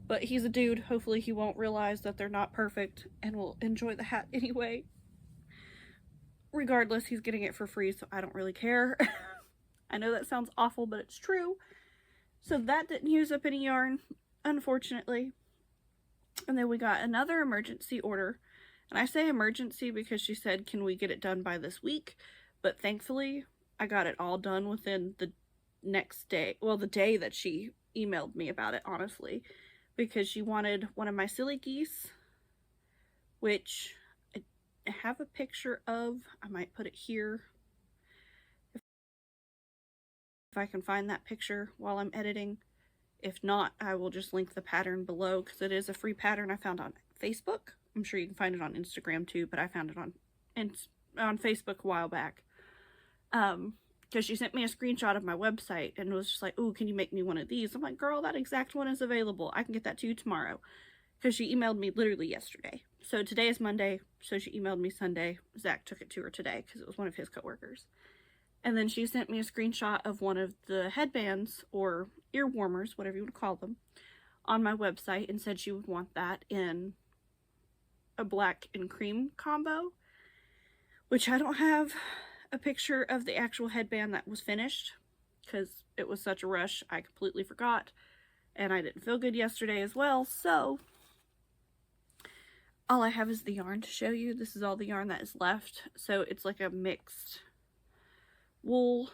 A: But he's a dude. Hopefully he won't realize that they're not perfect and will enjoy the hat anyway. Regardless, he's getting it for free, so I don't really care. I know that sounds awful, but it's true. So that didn't use up any yarn, unfortunately. And then we got another emergency order. And I say emergency because she said, can we get it done by this week? But thankfully, I got it all done within the next day. Well, the day that she emailed me about it, honestly. Because she wanted one of my Silly Geese, which I have a picture of. I might put it here if I can find that picture while I'm editing. If not, I will just link the pattern below, because it is a free pattern I found on Facebook. I'm sure you can find it on Instagram too, but I found it on Facebook a while back. Because she sent me a screenshot of my website and was just like, oh, can you make me one of these? I'm like, girl, that exact one is available. I can get that to you tomorrow. Because she emailed me literally yesterday. So today is Monday, so she emailed me Sunday. Zach took it to her today because it was one of his coworkers. And then she sent me a screenshot of one of the headbands, or ear warmers, whatever you would call them, on my website, and said she would want that in a black and cream combo, which I don't have a picture of the actual headband that was finished because it was such a rush. I completely forgot, and I didn't feel good yesterday as well. So all I have is the yarn to show you. This is all the yarn that is left. So it's like a mixed wool.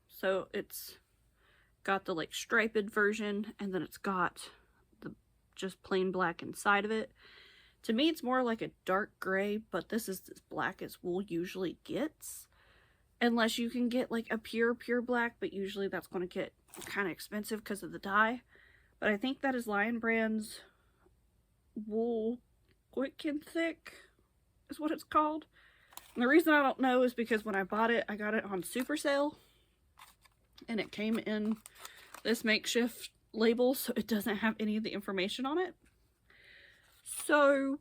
A: So it's got the like striped version, and then it's got the just plain black inside of it. To me, it's more like a dark gray, but this is as black as wool usually gets. Unless you can get like a pure black, but usually that's going to get kind of expensive because of the dye. But I think that is Lion Brand's Wool Quick and Thick is what it's called. And the reason I don't know is because when I bought it, I got it on super sale. And it came in this makeshift label, so it doesn't have any of the information on it. So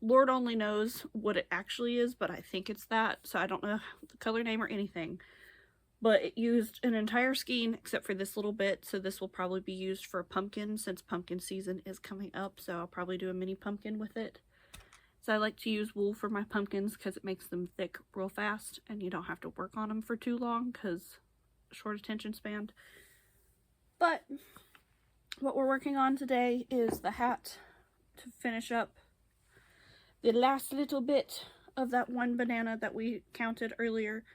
A: Lord only knows what it actually is, but I think it's that. So I don't know the color name or anything. But it used an entire skein except for this little bit. So this will probably be used for a pumpkin since pumpkin season is coming up. So I'll probably do a mini pumpkin with it. So I like to use wool for my pumpkins because it makes them thick real fast. And you don't have to work on them for too long because short attention span. But what we're working on today is the hat to finish up the last little bit of that one banana that we counted earlier.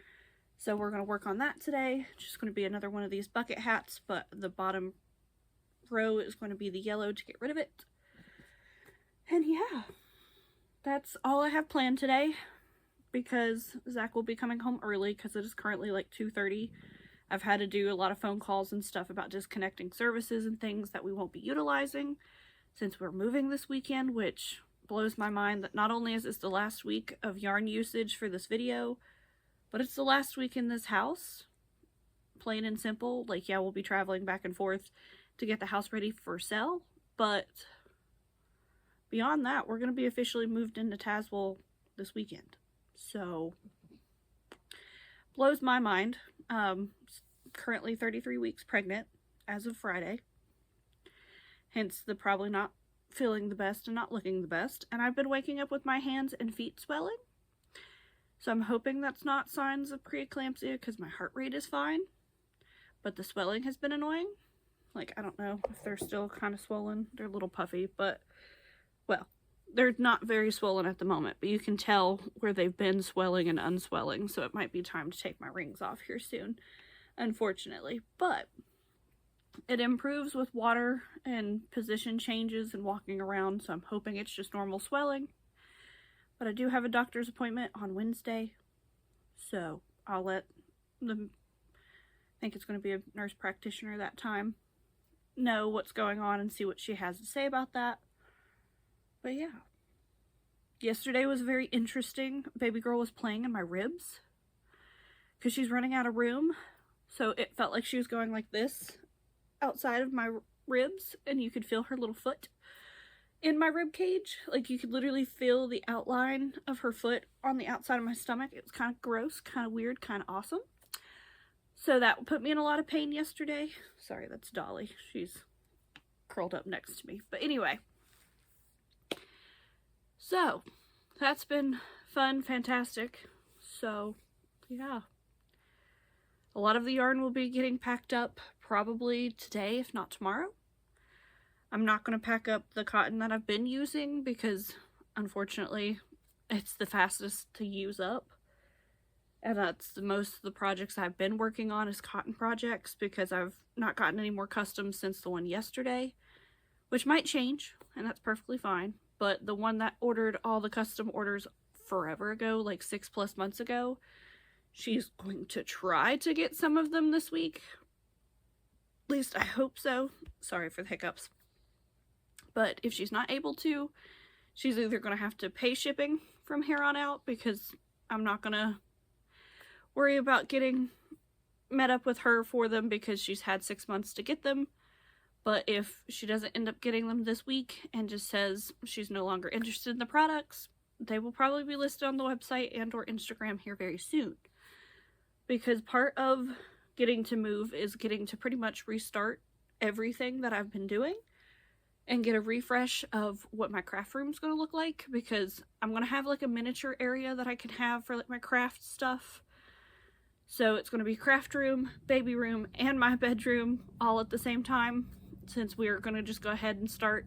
A: So we're going to work on that today. It's just going to be another one of these bucket hats, but the bottom row is going to be the yellow to get rid of it. And yeah, that's all I have planned today, because Zach will be coming home early because it is currently like 2:30. I've had to do a lot of phone calls and stuff about disconnecting services and things that we won't be utilizing since we're moving this weekend, which blows my mind that not only is this the last week of yarn usage for this video, but it's the last week in this house. Plain and simple. Like, yeah, we'll be traveling back and forth to get the house ready for sale, but beyond that, we're going to be officially moved into Tazewell this weekend. So, blows my mind. Currently 33 weeks pregnant as of Friday. Hence the probably not feeling the best and not looking the best. And I've been waking up with my hands and feet swelling. So I'm hoping that's not signs of preeclampsia because my heart rate is fine. But the swelling has been annoying. Like, I don't know if they're still kind of swollen. They're a little puffy, but, well, they're not very swollen at the moment. But you can tell where they've been swelling and unswelling. So it might be time to take my rings off here soon, unfortunately. But it improves with water and position changes and walking around. So I'm hoping it's just normal swelling. But I do have a doctor's appointment on Wednesday. So I'll let them, I think it's going to be a nurse practitioner that time, know what's going on and see what she has to say about that. But yeah. Yesterday was very interesting. Baby girl was playing in my ribs because she's running out of room. So it felt like she was going like this outside of my ribs, and you could feel her little foot in my rib cage. Like, you could literally feel the outline of her foot on the outside of my stomach. It was kind of gross, kind of weird, kind of awesome. So that put me in a lot of pain yesterday. Sorry, that's Dolly. She's curled up next to me. But anyway. So, that's been fun, fantastic. So, yeah. A lot of the yarn will be getting packed up probably today, if not tomorrow. I'm not going to pack up the cotton that I've been using because, unfortunately, it's the fastest to use up. And that's the most of the projects I've been working on is cotton projects because I've not gotten any more customs since the one yesterday, which might change, and that's perfectly fine. But the one that ordered all the custom orders forever ago, like 6+ months ago, she's going to try to get some of them this week. At least I hope so. Sorry for the hiccups. But if she's not able to, she's either going to have to pay shipping from here on out because I'm not going to worry about getting met up with her for them because she's had 6 months to get them. But if she doesn't end up getting them this week and just says she's no longer interested in the products, they will probably be listed on the website and or Instagram here very soon. Because part of getting to move is getting to pretty much restart everything that I've been doing and get a refresh of what my craft room is going to look like, because I'm going to have like a miniature area that I can have for like my craft stuff. So it's going to be craft room, baby room, and my bedroom all at the same time, since we are going to just go ahead and start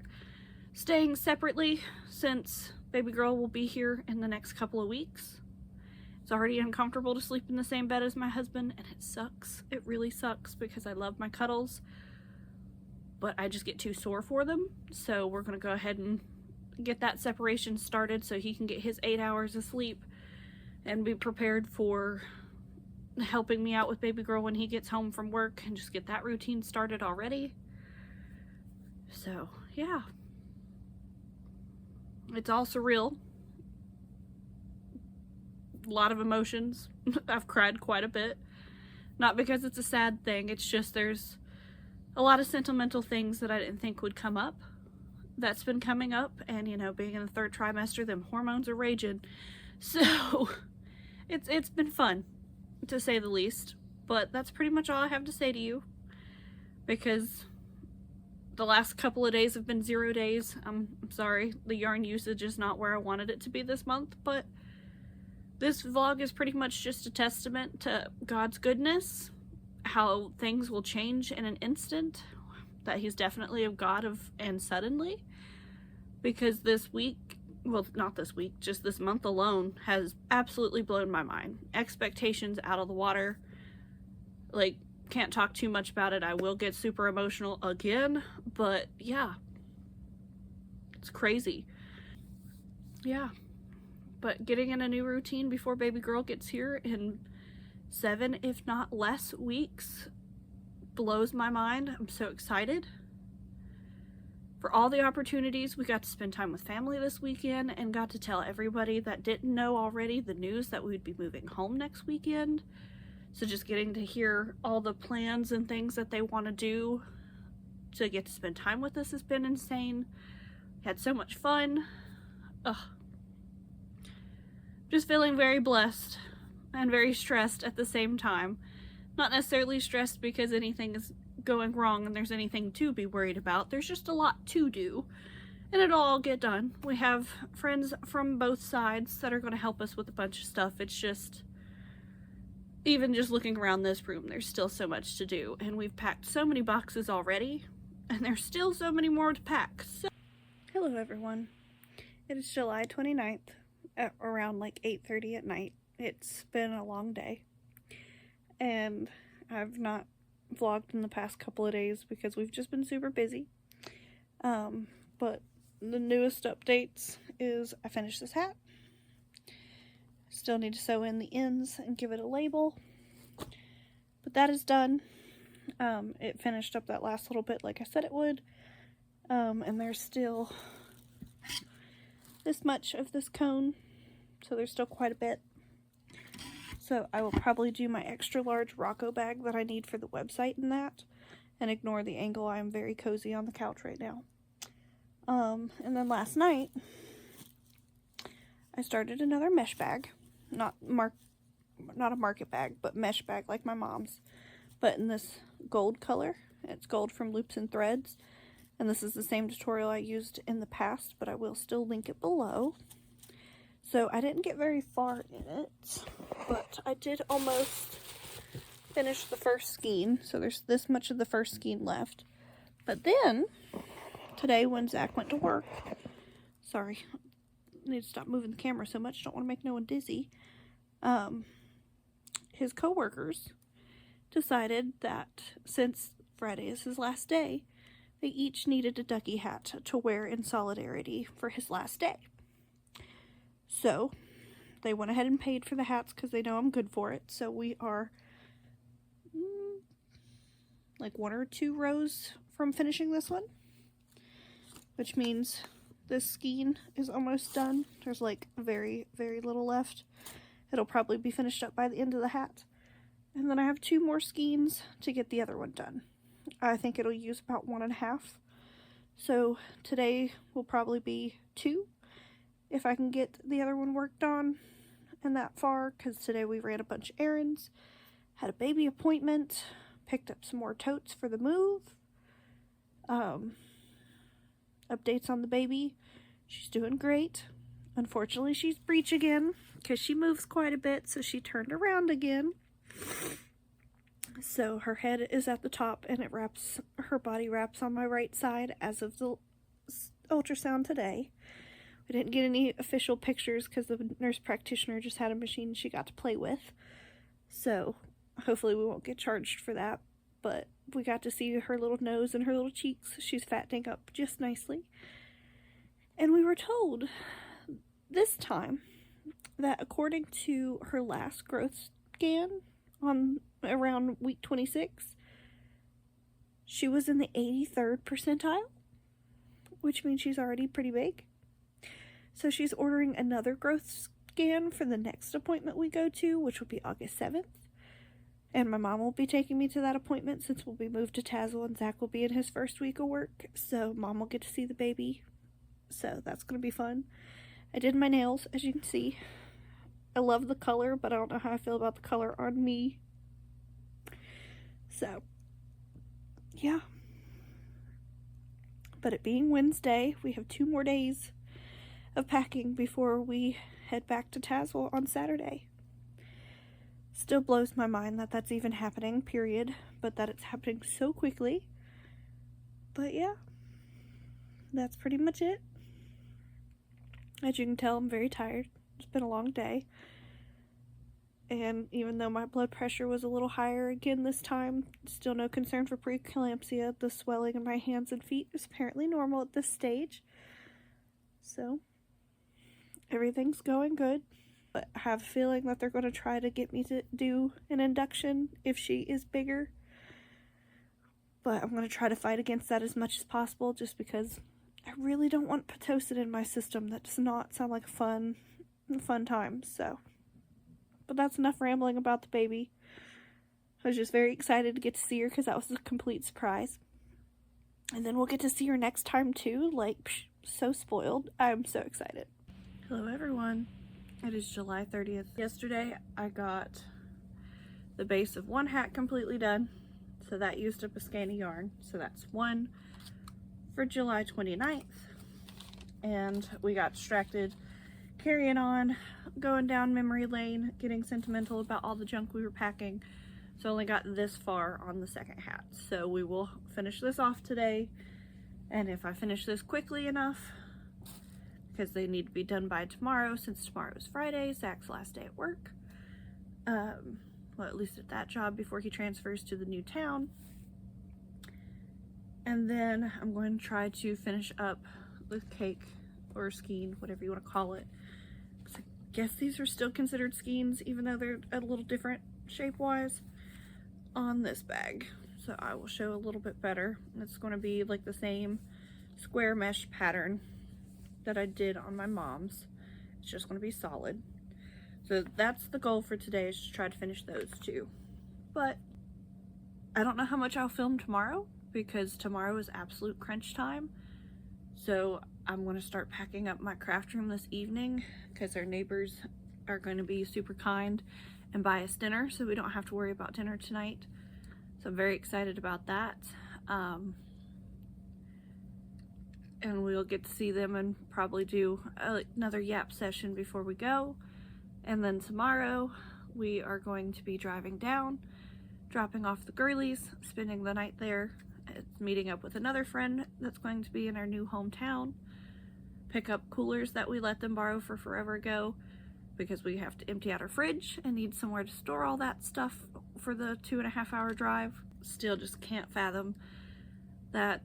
A: staying separately since baby girl will be here in the next couple of weeks. It's already uncomfortable to sleep in the same bed as my husband, and it sucks. It really sucks because I love my cuddles, but I just get too sore for them. So we're going to go ahead and get that separation started so he can get his 8 hours of sleep and be prepared for helping me out with baby girl when he gets home from work, and just get that routine started already. So yeah, it's all surreal. A lot of emotions. I've cried quite a bit. Not because it's a sad thing, it's just there's a lot of sentimental things that I didn't think would come up that's been coming up, and you know, being in the 3rd trimester, them hormones are raging. So it's been fun, to say the least. But that's pretty much all I have to say to you, because the last couple of days have been 0 days. I'm sorry, the yarn usage is not where I wanted it to be this month, but this vlog is pretty much just a testament to God's goodness, how things will change in an instant, that he's definitely a God of and suddenly, because this week, well, not this week, just this month alone has absolutely blown my mind. Expectations out of the water. Like, can't talk too much about it. I will get super emotional again, but yeah, it's crazy. Yeah. But getting in a new routine before baby girl gets here in 7, if not less, weeks blows my mind. I'm so excited for all the opportunities. We got to spend time with family this weekend and got to tell everybody that didn't know already the news that we'd be moving home next weekend. So just getting to hear all the plans and things that they want to do to get to spend time with us has been insane. Had so much fun. Ugh. Just feeling very blessed and very stressed at the same time. Not necessarily stressed because anything is going wrong and there's anything to be worried about. There's just a lot to do. and it'll all get done. We have friends from both sides that are going to help us with a bunch of stuff. It's just, even just looking around this room, there's still so much to do, and we've packed so many boxes already, and there's still so many more to pack. So, hello everyone. It is July 29th at around like 8:30 at night. It's been a long day, and I've not vlogged in the past couple of days because we've just been super busy. But the newest updates is I finished this hat. Still need to sew in the ends and give it a label, but that is done. It finished up that last little bit like I said it would, and there's still this much of this cone, so there's still quite a bit. So I will probably do my extra large Rocco bag that I need for the website in that, and ignore the angle. I am very cozy on the couch right now. And then last night I started another mesh bag, not a market bag, but mesh bag like my mom's, but in this gold color. It's gold from Loops and Threads, and this is the same tutorial I used in the past, but I will still link it below. So I didn't get very far in it, but I did almost finish the first skein, so there's this much of the first skein left. But then today when Zach went to work, sorry, I need to stop moving the camera so much, don't want to make no one dizzy. His co-workers decided that since Friday is his last day, they each needed a ducky hat to wear in solidarity for his last day. So they went ahead and paid for the hats because they know I'm good for it. So we are like 1 or 2 rows from finishing this one, which means this skein is almost done. There's like very, very little left. It'll probably be finished up by the end of the hat. And then I have 2 more skeins to get the other one done. I think it'll use about 1.5. So today will probably be 2 if I can get the other one worked on and that far, because today we ran a bunch of errands, had a baby appointment, picked up some more totes for the move. Updates on the baby. She's doing great. Unfortunately, she's breech again because she moves quite a bit, so she turned around again. So her head is at the top and it wraps, her body wraps on my right side as of the ultrasound today. We didn't get any official pictures because the nurse practitioner just had a machine she got to play with. So hopefully we won't get charged for that. But we got to see her little nose and her little cheeks. She's fattening up just nicely. And we were told this time that according to her last growth scan on around week 26, she was in the 83rd percentile, which means she's already pretty big. So she's ordering another growth scan for the next appointment we go to, which will be August 7th. And my mom will be taking me to that appointment since we'll be moved to Tazewell and Zach will be in his first week of work. So mom will get to see the baby. So that's going to be fun. I did my nails, as you can see. I love the color, but I don't know how I feel about the color on me. So, yeah. But it being Wednesday, we have 2 more days of packing before we head back to Tazewell on Saturday. Still blows my mind that that's even happening, period, but that it's happening so quickly. But yeah, that's pretty much it. As you can tell, I'm very tired. It's been a long day. And even though my blood pressure was a little higher again this time, still no concern for preeclampsia. The swelling in my hands and feet is apparently normal at this stage. So, everything's going good. But I have a feeling that they're going to try to get me to do an induction if she is bigger. But I'm going to try to fight against that as much as possible just because I really don't want Pitocin in my system. That does not sound like a fun time, so. But that's enough rambling about the baby. I was just very excited to get to see her because that was a complete surprise. And then we'll get to see her next time too. Like, psh, so spoiled. I'm so excited. Hello everyone. It is July 30th. Yesterday I got the base of one hat completely done. So that used up a skein of yarn. So that's one for July 29th. and we got distracted carrying on, going down memory lane, getting sentimental about all the junk we were packing. So only got this far on the second hat. So we will finish this off today, and if I finish this quickly enough, because they need to be done by tomorrow, since tomorrow is Friday, Zach's last day at work. Well, at least at that job before he transfers to the new town. And then I'm going to try to finish up the cake or skein, whatever you want to call it. I guess these are still considered skeins, even though they're a little different shape-wise on this bag. So I will show a little bit better. It's going to be like the same square mesh pattern that I did on my mom's. It's just going to be solid. So that's the goal for today, is to try to finish those two. But I don't know how much I'll film tomorrow, because tomorrow is absolute crunch time. So I'm going to start packing up my craft room this evening, because our neighbors are going to be super kind and buy us dinner, so we don't have to worry about dinner tonight. So I'm very excited about that. And we'll get to see them and probably do another yap session before we go. And then tomorrow we are going to be driving down, dropping off the girlies, spending the night there, meeting up with another friend that's going to be in our new hometown, pick up coolers that we let them borrow for forever ago, because we have to empty out our fridge and need somewhere to store all that stuff for the 2.5-hour drive. Still just can't fathom that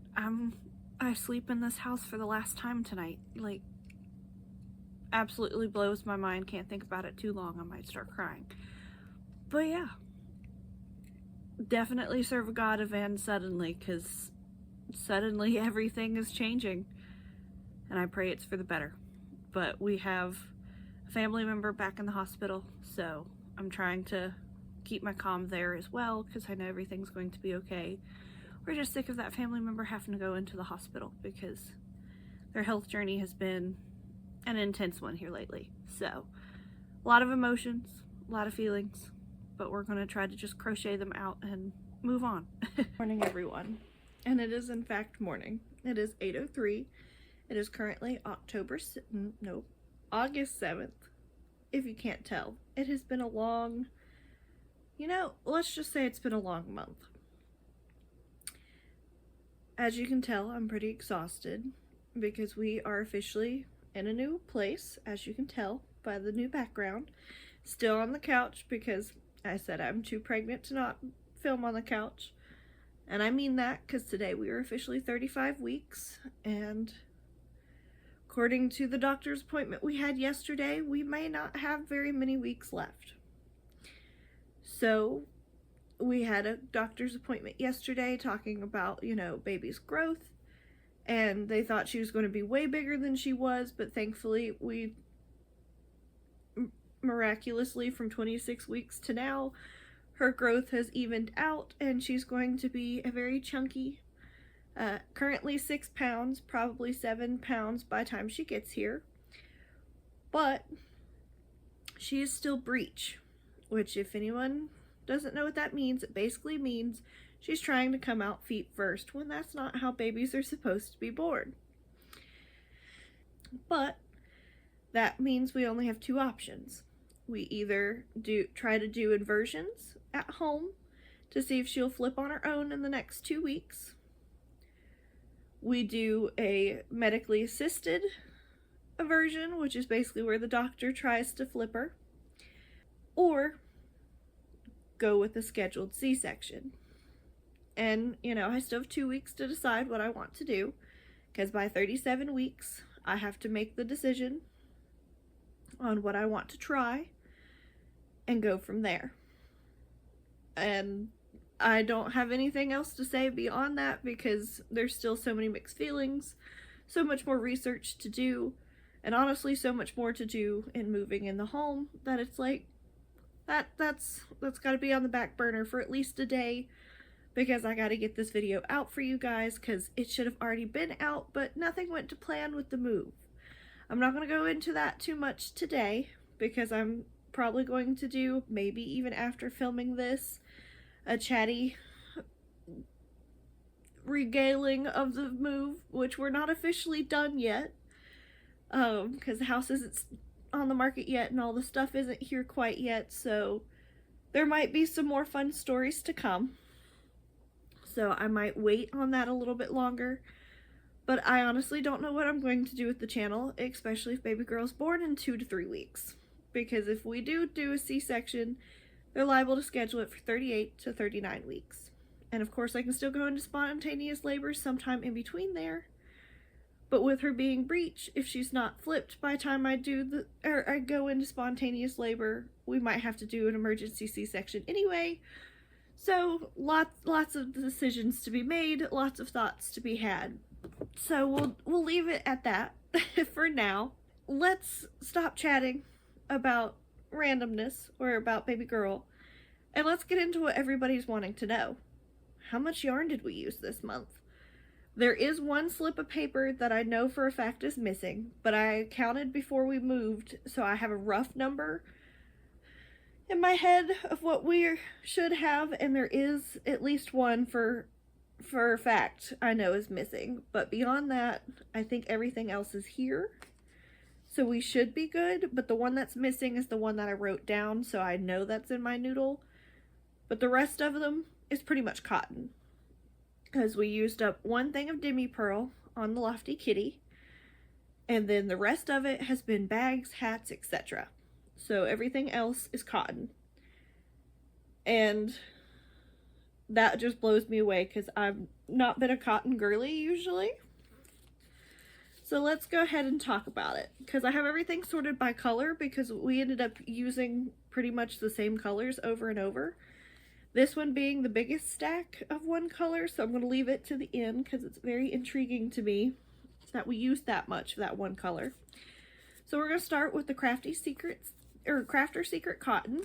A: I sleep in this house for the last time tonight. Like, absolutely blows my mind. Can't think about it too long. I might start crying. But yeah, definitely serve a God of and suddenly, because suddenly everything is changing, and I pray it's for the better. But we have a family member back in the hospital, so I'm trying to keep my calm there as well, because I know everything's going to be okay. We're just sick of that family member having to go into the hospital, because their health journey has been an intense one here lately. So a lot of emotions, a lot of feelings, but we're going to try to just crochet them out and move on. Morning, everyone. And it is in fact morning. It is 8:03. It is currently August 7th. If you can't tell, it has been a long, let's just say it's been a long month. As you can tell, I'm pretty exhausted, because we are officially in a new place, as you can tell by the new background. Still on the couch, because I said I'm too pregnant to not film on the couch. And I mean that, because today we are officially 35 weeks, and according to the doctor's appointment we had yesterday, we may not have very many weeks left. So we had a doctor's appointment yesterday talking about, baby's growth, and they thought she was going to be way bigger than she was, but thankfully we miraculously, from 26 weeks to now, her growth has evened out, and she's going to be a very chunky, currently 6 pounds, probably 7 pounds by the time she gets here. But she is still breech, which, if anyone doesn't know what that means, it basically means she's trying to come out feet first, when that's not how babies are supposed to be born. But that means we only have two options. We either try to do inversions at home to see if she'll flip on her own in the next 2 weeks. We do a medically assisted inversion, which is basically where the doctor tries to flip her, or go with a scheduled C-section. And, I still have 2 weeks to decide what I want to do, because by 37 weeks, I have to make the decision on what I want to try and go from there. And I don't have anything else to say beyond that, because there's still so many mixed feelings, so much more research to do, and honestly so much more to do in moving in the home, that it's like, that's got to be on the back burner for at least a day, because I got to get this video out for you guys, because it should have already been out, but nothing went to plan with the move. I'm not going to go into that too much today, because I'm probably going to do, maybe even after filming this, a chatty regaling of the move, which we're not officially done yet, because the house isn't on the market yet and all the stuff isn't here quite yet, so there might be some more fun stories to come. So I might wait on that a little bit longer. But I honestly don't know what I'm going to do with the channel, especially if baby girl's born in 2 to 3 weeks. Because if we do a C-section, they're liable to schedule it for 38 to 39 weeks. And of course I can still go into spontaneous labor sometime in between there. But with her being breech, if she's not flipped by the time I go into spontaneous labor, we might have to do an emergency C-section anyway. So lots of decisions to be made, lots of thoughts to be had. So we'll leave it at that for now. Let's stop chatting about randomness or about baby girl, and let's get into what everybody's wanting to know. How much yarn did we use this month? There is one slip of paper that I know for a fact is missing, but I counted before we moved, so I have a rough number in my head of what we should have, and there is at least one for a fact I know is missing. But beyond that, I think everything else is here. So we should be good, but the one that's missing is the one that I wrote down, so I know that's in my noodle. But the rest of them is pretty much cotton, because we used up one thing of demi pearl on the Lofty Kitty, and then the rest of it has been bags, hats, etc. So everything else is cotton. And that just blows me away because I've not been a cotton girly usually. So let's go ahead and talk about it, because I have everything sorted by color because we ended up using pretty much the same colors over and over. This one being the biggest stack of one color, so I'm going to leave it to the end because it's very intriguing to me that we used that much of that one color. So we're going to start with the Crafter Secret Cotton.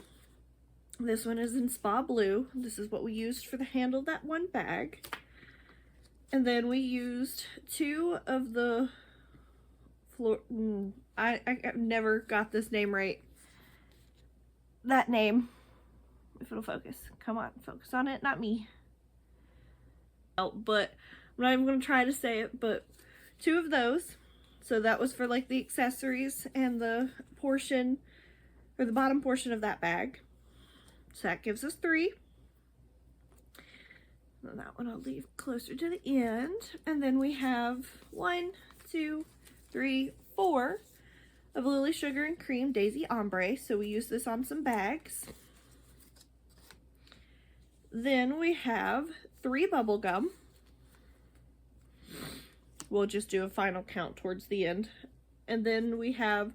A: This one is in Spa Blue. This is what we used for the handle of that one bag. And then we used 2 of the I never got this name right. That name. If it'll focus. Come on, focus on it, not me. Oh, but I'm not even going to try to say it, but 2 of those. So that was for like the accessories and the portion, or the bottom portion of that bag. So that gives us 3. And that one I'll leave closer to the end. And then we have 1, 2, 3, 4 of Lily Sugar and Cream Daisy Ombre. So we use this on some bags. Then we have 3 bubble gum. We'll just do a final count towards the end. And then we have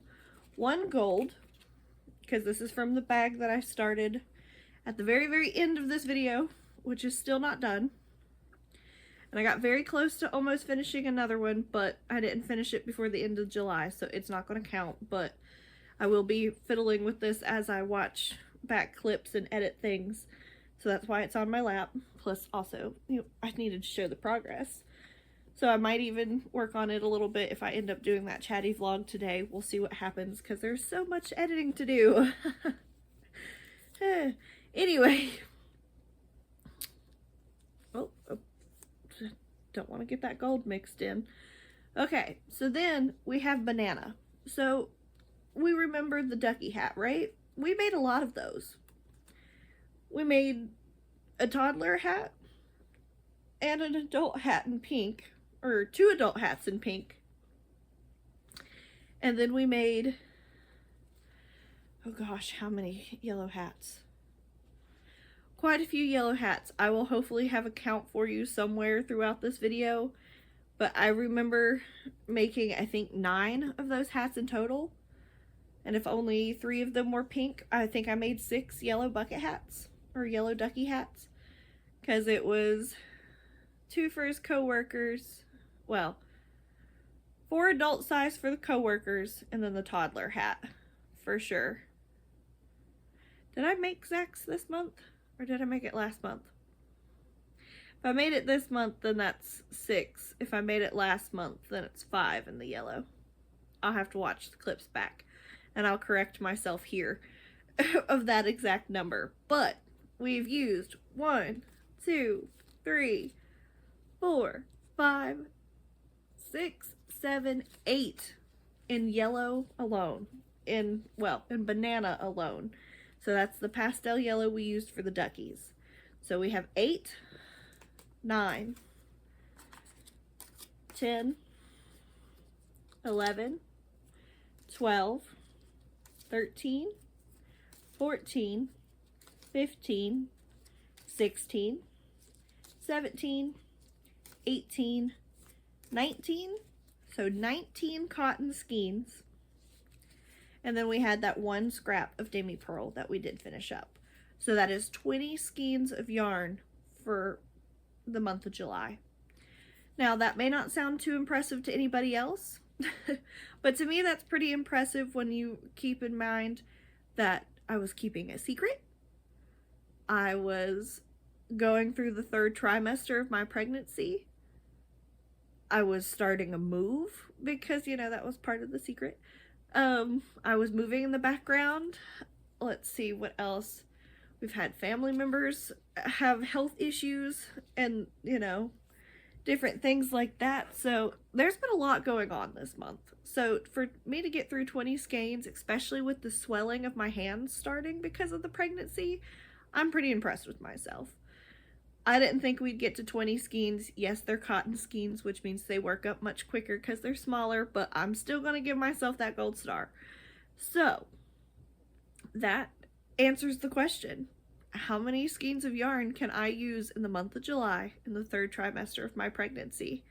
A: 1 gold, because this is from the bag that I started at the very end of this video, which is still not done. And I got very close to almost finishing another one, but I didn't finish it before the end of July, so it's not going to count. But I will be fiddling with this as I watch back clips and edit things. So that's why it's on my lap. Plus also, I needed to show the progress. So I might even work on it a little bit if I end up doing that chatty vlog today. We'll see what happens, because there's so much editing to do. Anyway. Oh, don't want to get that gold mixed in. Okay, so then we have banana. So we remember the ducky hat, right? We made a lot of those. We made a toddler hat and an adult hat in pink, or 2 adult hats in pink. And then we made, oh gosh, how many yellow hats? Quite a few yellow hats. I will hopefully have a count for you somewhere throughout this video, but I remember making, I think, 9 of those hats in total. And if only 3 of them were pink, I think I made 6 yellow bucket hats, or yellow ducky hats, because it was 2 for his co-workers, well, 4 adult size for the co-workers, and then the toddler hat, for sure. Did I make Zach's this month? Or did I make it last month? If I made it this month, then that's 6. If I made it last month, then it's 5 in the yellow. I'll have to watch the clips back, and I'll correct myself here of that exact number. But we've used 1, 2, 3, 4, 5, 6, 7, 8 in yellow alone, in banana alone. So that's the pastel yellow we used for the duckies. So we have 8, 9, 10, 11, 12, 13, 14, 15, 16, 17, 18, 19, so 19 cotton skeins. And then we had that one scrap of demi pearl that we did finish up. So that is 20 skeins of yarn for the month of July. Now that may not sound too impressive to anybody else, but to me that's pretty impressive when you keep in mind that I was keeping a secret. I was going through the 3rd trimester of my pregnancy. I was starting a move because, you know, that was part of the secret. I was moving in the background. Let's see what else. We've had family members have health issues and, you know, different things like that. So there's been a lot going on this month. So for me to get through 20 skeins, especially with the swelling of my hands starting because of the pregnancy, I'm pretty impressed with myself. I didn't think we'd get to 20 skeins. Yes, they're cotton skeins, which means they work up much quicker because they're smaller, but I'm still going to give myself that gold star. So, that answers the question. How many skeins of yarn can I use in the month of July in the 3rd trimester of my pregnancy?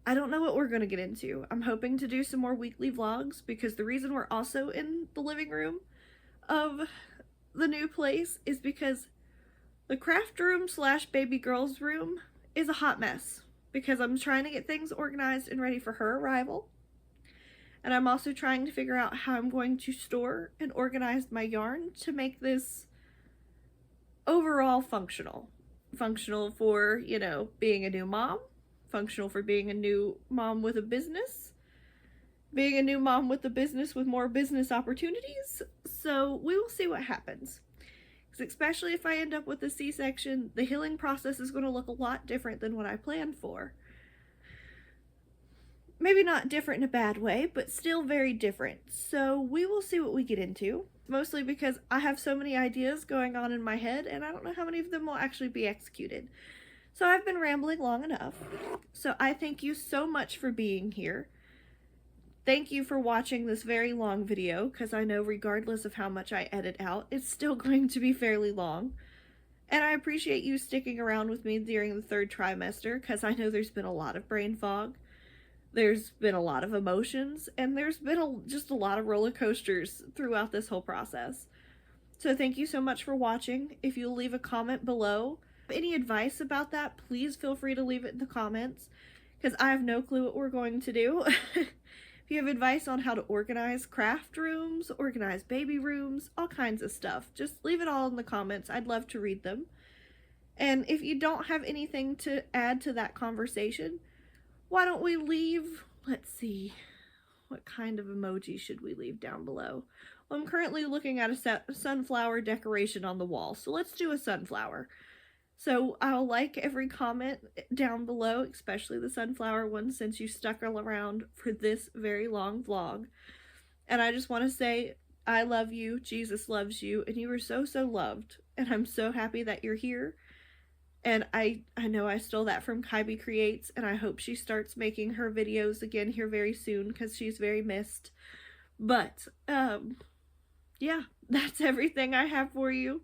A: I don't know what we're going to get into. I'm hoping to do some more weekly vlogs because the reason we're also in the living room of the new place is because the craft room / baby girl's room is a hot mess because I'm trying to get things organized and ready for her arrival. And I'm also trying to figure out how I'm going to store and organize my yarn to make this overall functional. Functional for, you know, being a new mom. Functional for being a new mom with a business. Being a new mom with a business with more business opportunities. So we will see what happens. Especially if I end up with a C-section, the healing process is going to look a lot different than what I planned for. Maybe not different in a bad way, but still very different. So we will see what we get into. Mostly because I have so many ideas going on in my head and I don't know how many of them will actually be executed. So I've been rambling long enough. So I thank you so much for being here. Thank you for watching this very long video, because I know regardless of how much I edit out, it's still going to be fairly long. And I appreciate you sticking around with me during the 3rd trimester, because I know there's been a lot of brain fog. There's been a lot of emotions, and there's been just a lot of roller coasters throughout this whole process. So thank you so much for watching. If you'll leave a comment below, any advice about that, please feel free to leave it in the comments, because I have no clue what we're going to do. If you have advice on how to organize craft rooms, organize baby rooms, all kinds of stuff, just leave it all in the comments. I'd love to read them. And if you don't have anything to add to that conversation, why don't we leave, let's see, what kind of emoji should we leave down below? Well, I'm currently looking at a sunflower decoration on the wall, so let's do a sunflower. So I'll like every comment down below, especially the sunflower one, since you stuck around for this very long vlog. And I just want to say, I love you, Jesus loves you, and you are so, so loved. And I'm so happy that you're here. And I know I stole that from Kylie Creates, and I hope she starts making her videos again here very soon, because she's very missed. But, yeah, that's everything I have for you.